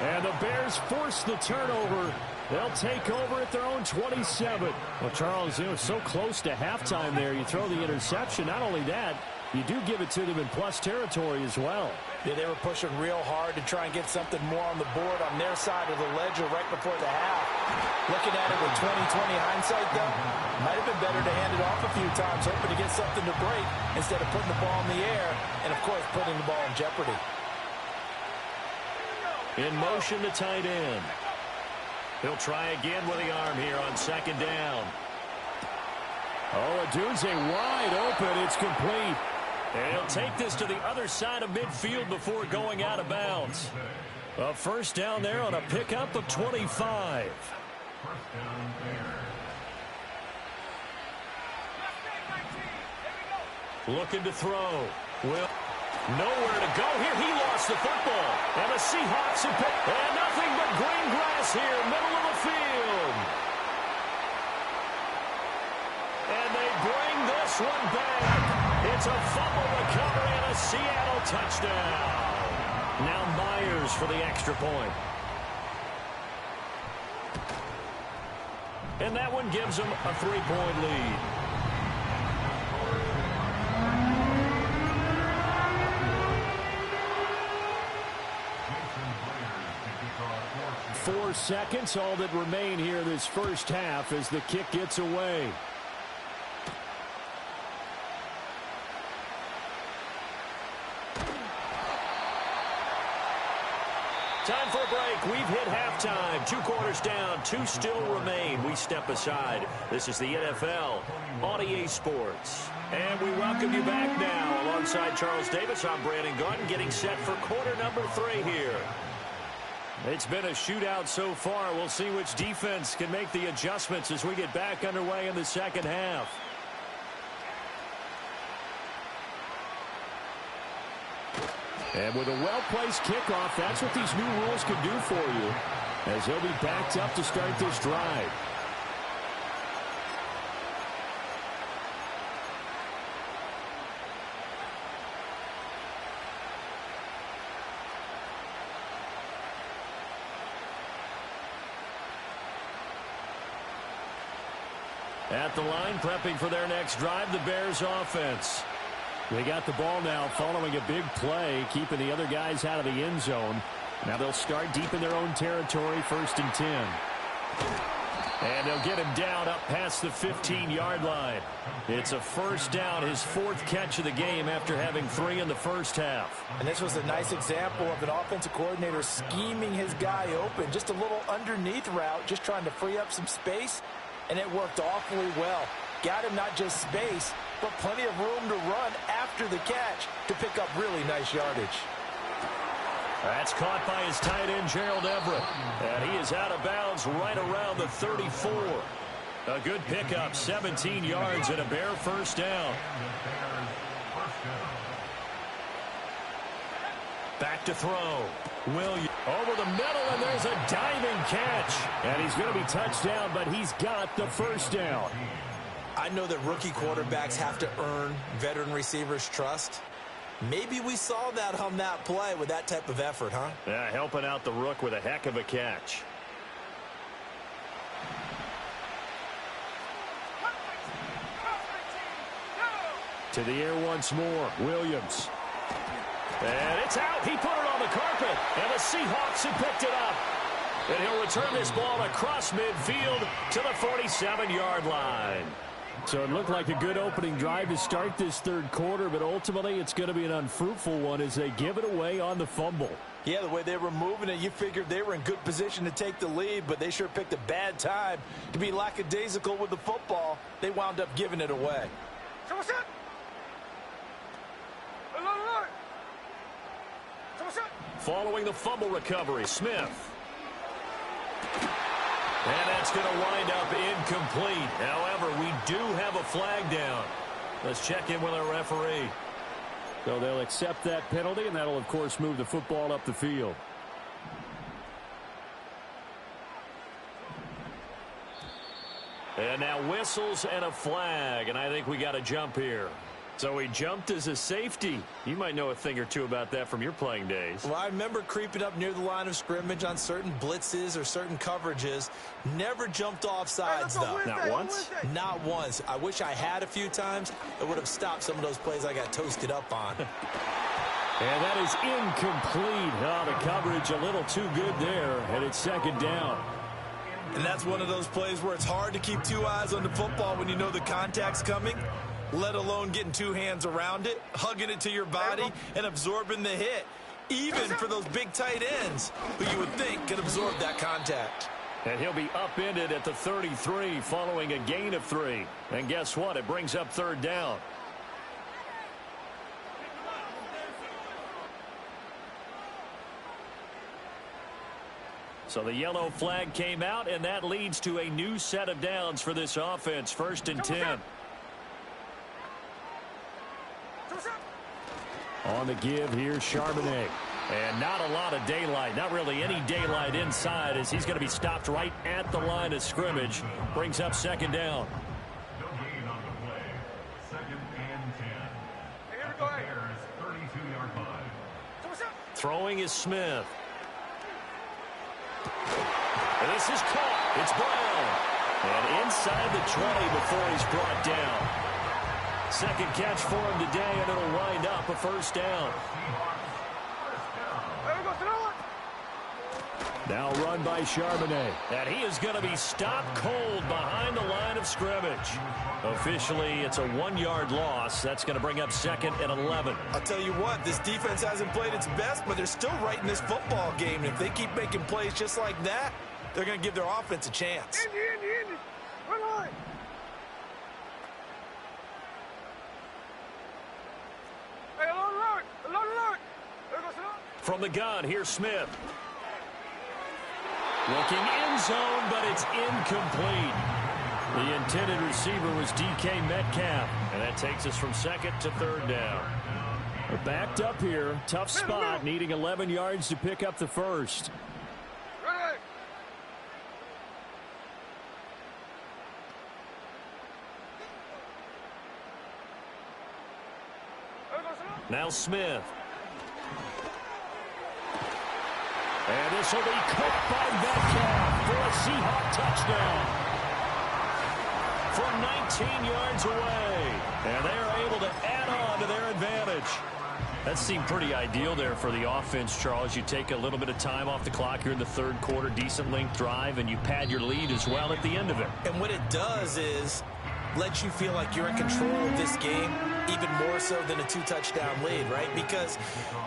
And the Bears force the turnover. They'll take over at their own 27. Well, Charles, it was so close to halftime there. You throw the interception. Not only that, you do give it to them in plus territory as well. Yeah, they were pushing real hard to try and get something more on the board on their side of the ledger right before the half. Looking at it with 20/20 hindsight, though, might have been better to hand it off a few times, hoping to get something to break instead of putting the ball in the air and, of course, putting the ball in jeopardy. In motion, the tight end. He'll try again with the arm here on 2nd down. Oh, Odunze wide open. It's complete. And he'll take this to the other side of midfield before going out of bounds. A first down there on a pickup of 25. Looking to throw. Will nowhere to go here. He lost the football. And the Seahawks have picked. And nothing but green grass here, middle of the field. And they bring this one back. It's a fumble recovery and a Seattle touchdown. Now Myers for the extra point. And that one gives them a 3-point lead. Four seconds, all that remain here this first half as the kick gets away. Time for a break. We've hit halftime. 2 quarters down. 2 still remain. We step aside. This is the NFL on EA Sports. And we welcome you back now. Alongside Charles Davis, I'm Brandon Gaudin, getting set for quarter number 3 here. It's been a shootout so far. We'll see which defense can make the adjustments as we get back underway in the second half. And with a well-placed kickoff, that's what these new rules can do for you, as they'll be backed up to start this drive. At the line, prepping for their next drive, the Bears offense. They got the ball now following a big play, keeping the other guys out of the end zone. Now they'll start deep in their own territory, 1st and 10. And they'll get him down up past the 15-yard line. It's a first down, his 4th catch of the game after having 3 in the first half. And this was a nice example of an offensive coordinator scheming his guy open. Just a little underneath route, just trying to free up some space, and it worked awfully well. Got him not just space, but plenty of room to run after the catch to pick up really nice yardage. That's caught by his tight end, Gerald Everett. And he is out of bounds right around the 34. A good pickup, 17 yards and a Bear first down. Back to throw. Williams over the middle, and there's a diving catch. And he's going to be touched down, but he's got the first down. I know that rookie quarterbacks have to earn veteran receivers' trust. Maybe we saw that on that play with that type of effort, huh? Yeah, helping out the rook with a heck of a catch. To the air once more, Williams. And it's out. He put it on the carpet, and the Seahawks have picked it up. And he'll return this ball across midfield to the 47-yard line. So it looked like a good opening drive to start this 3rd quarter, but ultimately it's going to be an unfruitful one as they give it away on the fumble. Yeah, the way they were moving it, you figured they were in good position to take the lead, but they sure picked a bad time to be lackadaisical with the football. They wound up giving it away. Following the fumble recovery, Smith. And that's going to wind up incomplete. However, we do have a flag down. Let's check in with our referee. So they'll accept that penalty, and that'll, of course, move the football up the field. And now whistles and a flag, and I think we got a jump here. So he jumped as a safety. You might know a thing or two about that from your playing days. Well, I remember creeping up near the line of scrimmage on certain blitzes or certain coverages. Never jumped off sides, though. Not once? Not once. I wish I had a few times. It would have stopped some of those plays I got toasted up on. And that is incomplete. Oh, the coverage a little too good there, and it's 2nd down. And that's one of those plays where it's hard to keep 2 eyes on the football when you know the contact's coming, let alone getting 2 hands around it, hugging it to your body, and absorbing the hit, even for those big tight ends who you would think could absorb that contact. And he'll be upended at the 33 following a gain of 3. And guess what? It brings up 3rd down. So the yellow flag came out, and that leads to a new set of downs for this offense. 1st and 10. On the give here, Charbonnet. And not a lot of daylight, not really any daylight inside, as he's going to be stopped right at the line of scrimmage. Brings up 2nd down. No gain on the play. 2nd and 10. Here we go. Bears 32-yard line. Throwing is Smith. And this is caught. It's Brown. And inside the 20 before he's brought down. 2nd catch for him today, and it'll wind up a 1st down. Now run by Charbonnet. And he is going to be stopped cold behind the line of scrimmage. Officially, it's a 1-yard loss. That's going to bring up 2nd and 11. I'll tell you what, this defense hasn't played its best, but they're still right in this football game. And if they keep making plays just like that, they're going to give their offense a chance. Indy. Run on. Hey, alert. There goes alert. From the gun, here's Smith. Looking end zone, but it's incomplete. The intended receiver was DK Metcalf, and that takes us from 2nd to 3rd down. We're backed up here. Tough spot, needing 11 yards to pick up the first. Ready. There goes alert. Now Smith. And this will be caught by Metcalf for a Seahawk touchdown. From 19 yards away. And they are able to add on to their advantage. That seemed pretty ideal there for the offense, Charles. You take a little bit of time off the clock here in the 3rd quarter, decent length drive, and you pad your lead as well at the end of it. And what it does is let you feel like you're in control of this game, even more so than a 2-touchdown lead, right? Because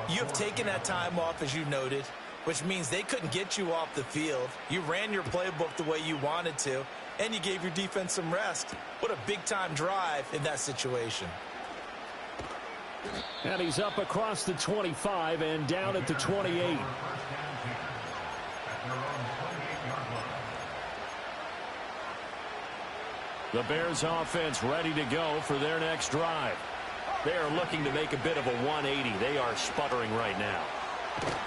you have taken that time off, as you noted, which means they couldn't get you off the field. You ran your playbook the way you wanted to, and you gave your defense some rest. What a big-time drive in that situation. And he's up across the 25 and down at the 28. The Bears offense ready to go for their next drive. They are looking to make a bit of a 180. They are sputtering right now.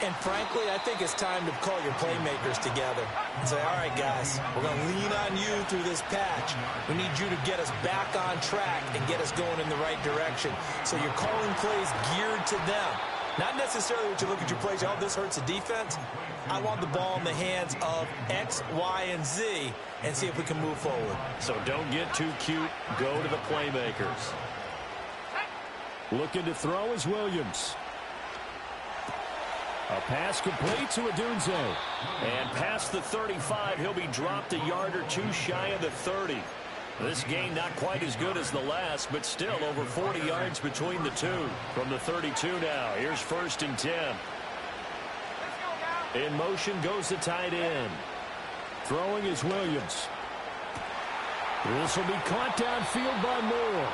And frankly, I think it's time to call your playmakers together and say, all right, guys, we're going to lean on you through this patch. We need you to get us back on track and get us going in the right direction. So you're calling plays geared to them. Not necessarily what you look at your plays, oh, this hurts the defense. I want the ball in the hands of X, Y, and Z and see if we can move forward. So don't get too cute. Go to the playmakers. Looking to throw is Williams. A pass complete to Odunze. And past the 35, he'll be dropped a yard or two shy of the 30. This game not quite as good as the last, but still over 40 yards between the two. From the 32 now, here's 1st and 10. In motion goes the tight end. Throwing is Williams. This will be caught downfield by Moore.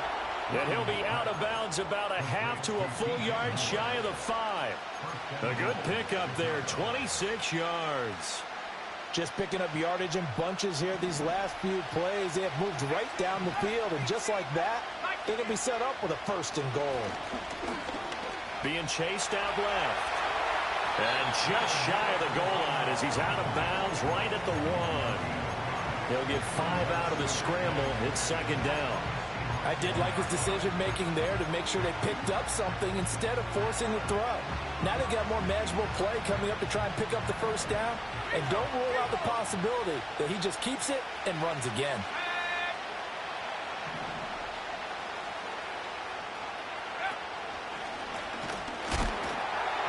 And he'll be out of bounds about a half to a full yard shy of the 5. A good pickup there, 26 yards. Just picking up yardage in bunches here these last few plays. They have moved right down the field, and just like that, they can be set up with a 1st and goal. Being chased out left. And just shy of the goal line as he's out of bounds right at the 1. He'll get 5 out of the scramble. It's 2nd down. I did like his decision-making there to make sure they picked up something instead of forcing the throw. Now they got more manageable play coming up to try and pick up the 1st down. And don't rule out the possibility that he just keeps it and runs again.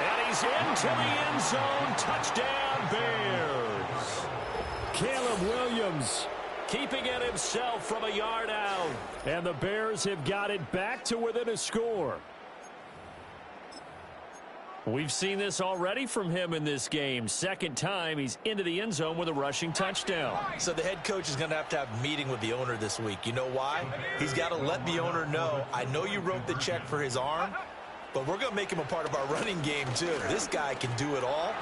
And he's into the end zone. Touchdown, Bears. Caleb Williams keeping it himself from a yard out. And the Bears have got it back to within a score. We've seen this already from him in this game. 2nd time he's into the end zone with a rushing touchdown. So the head coach is going to have a meeting with the owner this week. You know why? He's got to let the owner know, I know you wrote the check for his arm, but we're going to make him a part of our running game too. This guy can do it all.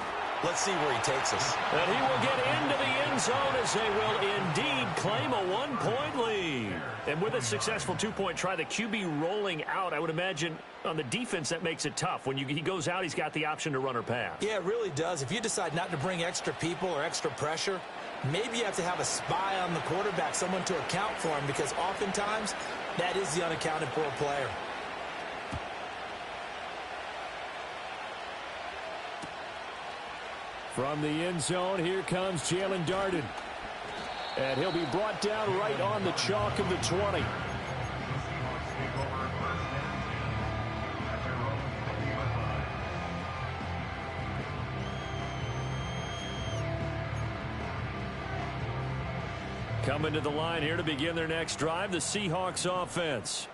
Let's see where he takes us. And he will get into the end zone as they will indeed claim a 1-point lead. And with a successful 2-point try, the QB rolling out, I would imagine on the defense that makes it tough. When he goes out, he's got the option to run or pass. Yeah, it really does. If you decide not to bring extra people or extra pressure, maybe you have to have a spy on the quarterback, someone to account for him, because oftentimes that is the unaccounted for player. From the end zone, here comes Jalen Darden. And he'll be brought down right on the chalk of the 20. Coming to the line here to begin their next drive, the Seahawks offense.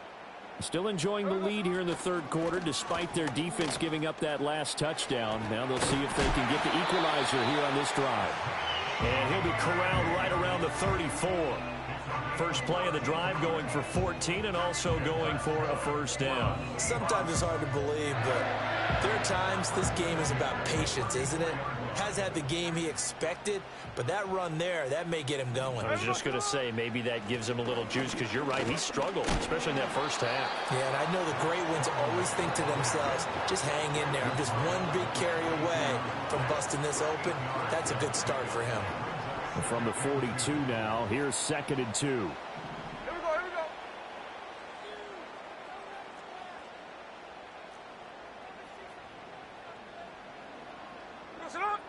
Still enjoying the lead here in the third quarter despite their defense giving up that last touchdown. Now they'll see if they can get the equalizer here on this drive. And he'll be corralled right around the 34. First play of the drive going for 14 and also going for a first down. Sometimes it's hard to believe, but there are times this game is about patience, isn't it? Has had the game he expected, but that run there, that may get him going. I was just going to say, maybe that gives him a little juice because you're right, he struggled, especially in that first half. Yeah, and I know the great ones always think to themselves, just hang in there. I'm just one big carry away from busting this open. That's a good start for him. From the 42 now, here's 2nd and 2. Here we go, here we go. Listen up.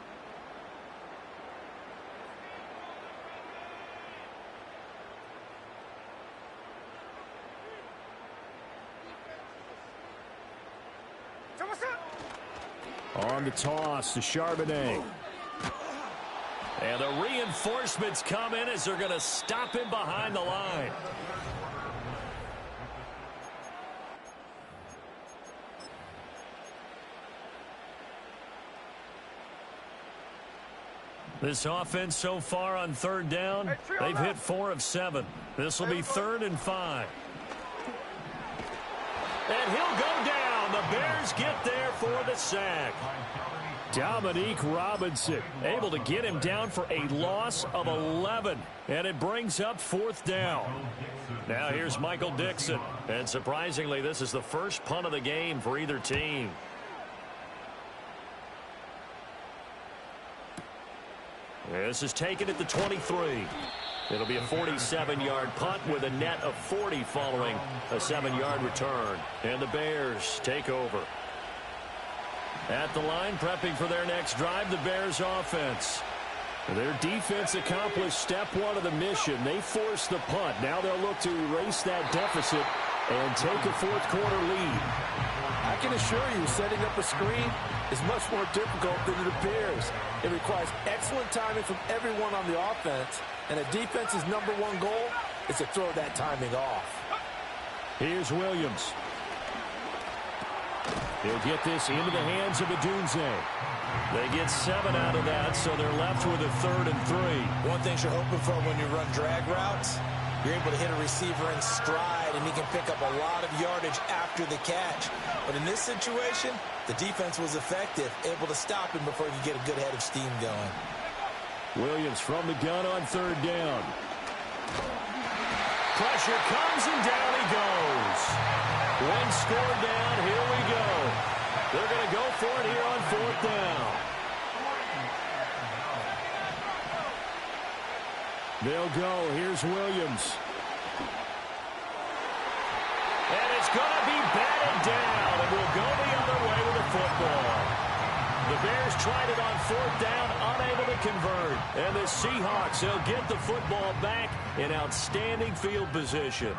So what's up? On the toss to Charbonnet. And the reinforcements come in as they're going to stop him behind the line. This offense so far on third down, they've hit 4 of 7. This will be 3rd and 5. And he'll go down. The Bears get there for the sack. Dominique Robinson able to get him down for a loss of 11. And it brings up 4th down. Now here's Michael Dixon. And surprisingly, this is the first punt of the game for either team. This is taken at the 23. It'll be a 47-yard punt with a net of 40 following a 7-yard return. And the Bears take over. At the line, prepping for their next drive, the Bears offense. Their defense accomplished step 1 of the mission. They forced the punt. Now they'll look to erase that deficit and take a 4th quarter lead. I can assure you, setting up a screen is much more difficult than it appears. It requires excellent timing from everyone on the offense, and a defense's #1 goal is to throw that timing off. Here's Williams. He'll get this into the hands of Adunze. They get 7 out of that, so they're left with a 3rd and 3. One thing you're hoping for when you run drag routes, you're able to hit a receiver in stride, and he can pick up a lot of yardage after the catch. But in this situation, the defense was effective, able to stop him before he could get a good head of steam going. Williams from the gun on 3rd down. Pressure comes, and down he goes. 1 score down, here we go. They're going to go for it here on 4th down. They'll go. Here's Williams. And it's going to be batted down, and we'll go the other way with the football. The Bears tried it on 4th down, unable to convert. And the Seahawks, they'll get the football back in outstanding field position.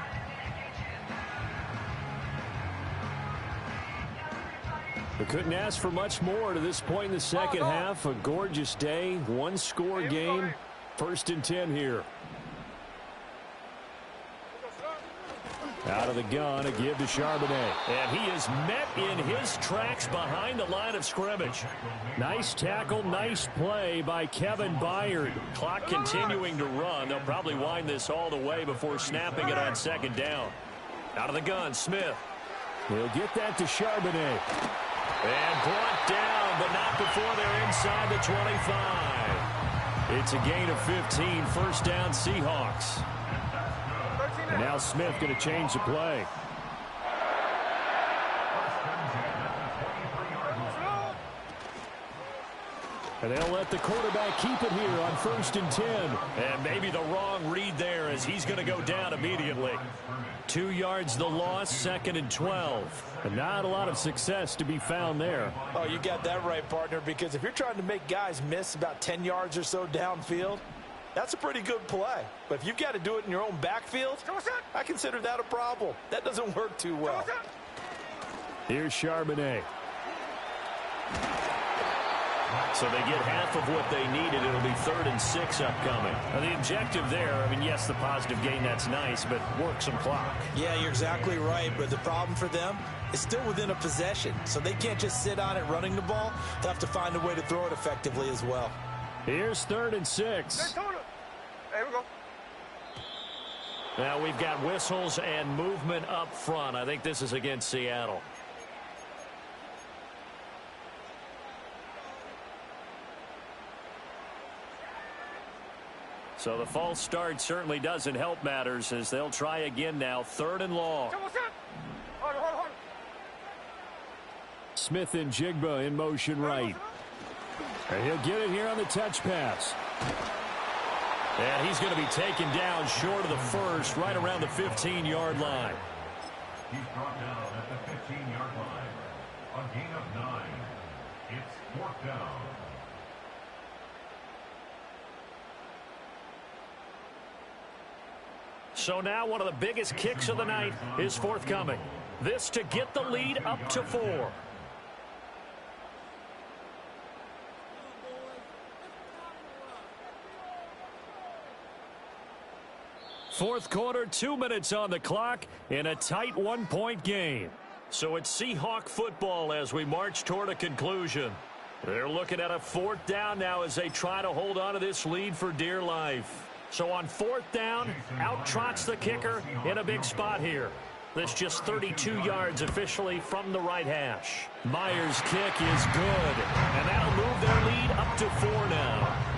We couldn't ask for much more to this point in the second half. A gorgeous day, 1-score game. 1st and 10 here. Out of the gun, a give to Charbonnet. And he is met in his tracks behind the line of scrimmage. Nice tackle, nice play by Kevin Byard. Clock continuing to run. They'll probably wind this all the way before snapping it on 2nd down. Out of the gun, Smith. He'll get that to Charbonnet. And brought down, but not before they're inside the 25. It's a gain of 15, 1st down Seahawks. And now Smith going to change the play. And they'll let the quarterback keep it here on 1st and 10. And maybe the wrong read there as he's going to go down immediately. 2 yards the loss, 2nd and 12. And not a lot of success to be found there. Oh, you got that right, partner, because if you're trying to make guys miss about 10 yards or so downfield, that's a pretty good play. But if you've got to do it in your own backfield, I consider that a problem. That doesn't work too well. Here's Charbonnet. So they get half of what they needed. It'll be 3rd and 6 upcoming. Now the objective there, I mean, yes, the positive gain, that's nice, but work some clock. Yeah, you're exactly right. But the problem for them is still within a possession. So they can't just sit on it running the ball. They'll have to find a way to throw it effectively as well. Here's 3rd and 6. Hey, here we go. Now we've got whistles and movement up front. I think this is against Seattle. So the false start certainly doesn't help matters as they'll try again now. 3rd and long. Hold. Smith and Jigba in motion right. And he'll get it here on the touch pass. And he's going to be taken down short of the first, right around the 15-yard line. He's brought down at the 15-yard line. A gain of 9. It's 4th down. So now one of the biggest kicks of the night is forthcoming. This to get the lead up to 4. Fourth quarter, 2 minutes on the clock in a tight 1-point game. So it's Seahawk football as we march toward a conclusion. They're looking at a 4th down now as they try to hold on to this lead for dear life. So on 4th down, out trots the kicker in a big spot here. That's just 32 yards officially from the right hash. Myers' kick is good, and that'll move their lead up to 4 now.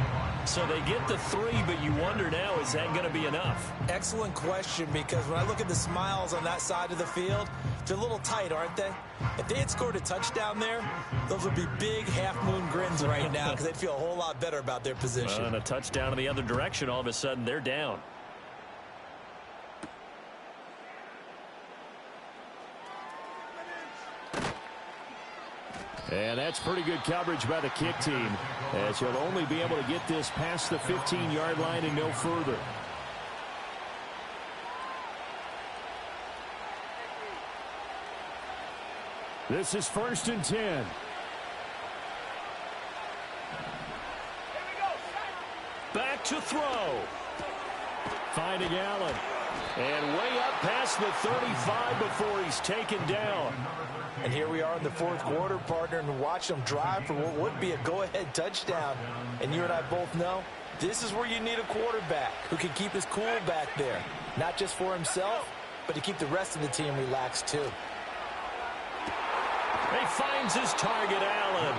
So they get the 3, but you wonder now, is that going to be enough? Excellent question, because when I look at the smiles on that side of the field, they're a little tight, aren't they? If they had scored a touchdown there, those would be big half-moon grins right now because they'd feel a whole lot better about their position. And a touchdown in the other direction, all of a sudden they're down. And that's pretty good coverage by the kick team, as he'll only be able to get this past the 15-yard line and no further. This is 1st and 10. Back to throw. Finding Allen. And way up past the 35 before he's taken down. And here we are in the 4th quarter, partner, and watch them drive for what would be a go-ahead touchdown. And you and I both know this is where you need a quarterback who can keep his cool back there. Not just for himself, but to keep the rest of the team relaxed too. He finds his target, Allen.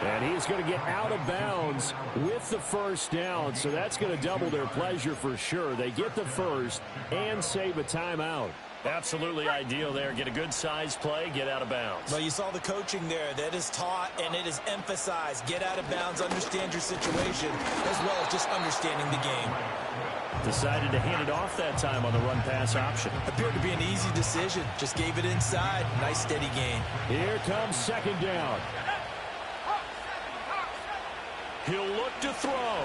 And he's going to get out of bounds with the 1st down. So that's going to double their pleasure for sure. They get the 1st and save a timeout. Absolutely ideal there. Get a good size play, get out of bounds. Well, you saw the coaching there. That is taught and it is emphasized. Get out of bounds, understand your situation, as well as just understanding the game. Decided to hand it off that time on the run-pass option. Appeared to be an easy decision. Just gave it inside. Nice, steady gain. Here comes 2nd down. He'll look to throw.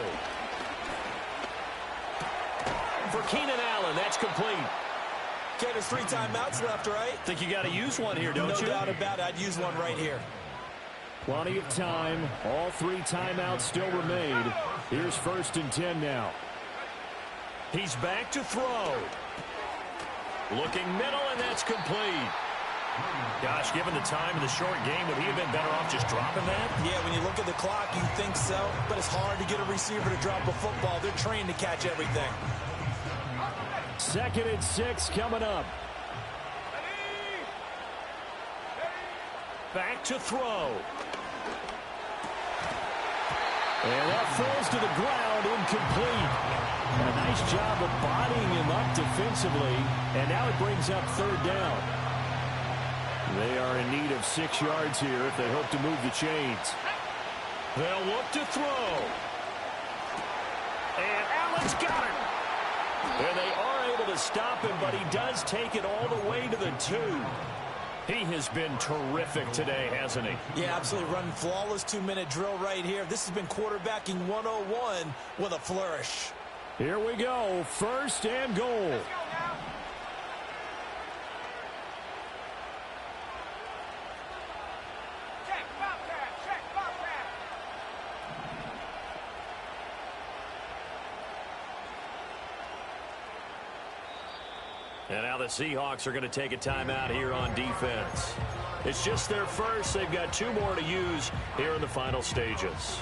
For Keenan Allen, that's complete. Okay, there's 3 timeouts left, right? Think you got to use one here, don't you? No doubt about it. I'd use one right here. Plenty of time. All 3 timeouts still remain. Here's 1st and 10 now. He's back to throw. Looking middle, and that's complete. Gosh, given the time in the short game, would he have been better off just dropping that? Yeah, when you look at the clock, you think so. But it's hard to get a receiver to drop a football. They're trained to catch everything. 2nd and 6 coming up. Back to throw. And that falls to the ground, incomplete. And a nice job of bodying him up defensively. And now it brings up 3rd down. They are in need of 6 yards here if they hope to move the chains. They'll look to throw. And Allen's got it. And they are able to stop him, but he does take it all the way to the 2. He has been terrific today, hasn't he? Yeah, absolutely. Running flawless 2-minute drill right here. This has been quarterbacking 101 with a flourish. Here we go. 1st and goal. And now the Seahawks are going to take a timeout here on defense. It's just their first. They've got 2 more to use here in the final stages.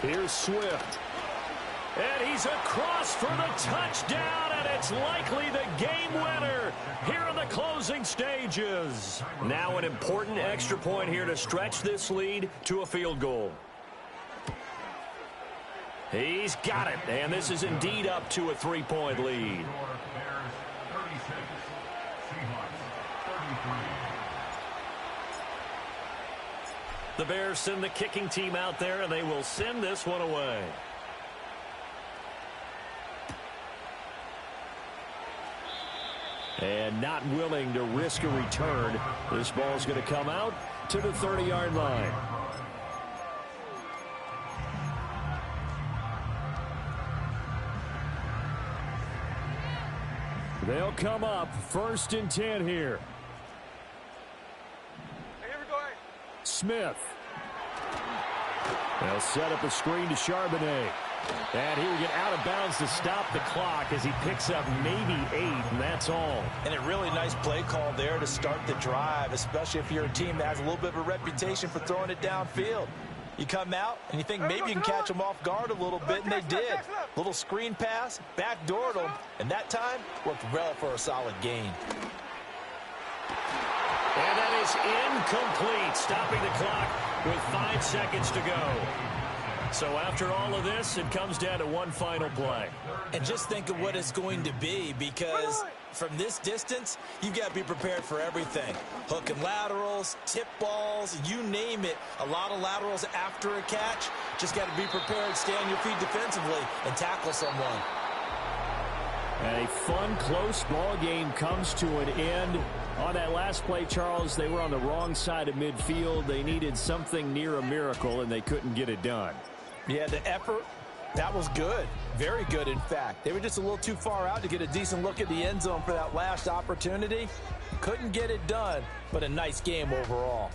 Here's Swift. And he's across for the touchdown, and it's likely the game winner here in the closing stages. Now an important extra point here to stretch this lead to a field goal. He's got it, and this is indeed up to a 3-point lead. The Bears send the kicking team out there, and they will send this one away. And not willing to risk a return, this ball is going to come out to the 30-yard line. They'll come up 1st and 10 here. Here we go. Smith. They'll set up a screen to Charbonnet. And he will get out of bounds to stop the clock as he picks up maybe 8, and that's all. And a really nice play call there to start the drive, especially if you're a team that has a little bit of a reputation for throwing it downfield. You come out, and you think maybe you can catch them off guard a little bit, and they did. Little screen pass, backdoored them, and that time worked well for a solid gain. And that is incomplete, stopping the clock with 5 seconds to go. So after all of this, it comes down to one final play. And just think of what it's going to be, because from this distance, you've got to be prepared for everything. Hook and laterals, tip balls, you name it. A lot of laterals after a catch. Just got to be prepared, stay on your feet defensively, and tackle someone. And a fun, close ball game comes to an end. On that last play, Charles, they were on the wrong side of midfield. They needed something near a miracle, and they couldn't get it done. Yeah, the effort, that was good. Very good, in fact. They were just a little too far out to get a decent look at the end zone for that last opportunity. Couldn't get it done, but a nice game overall.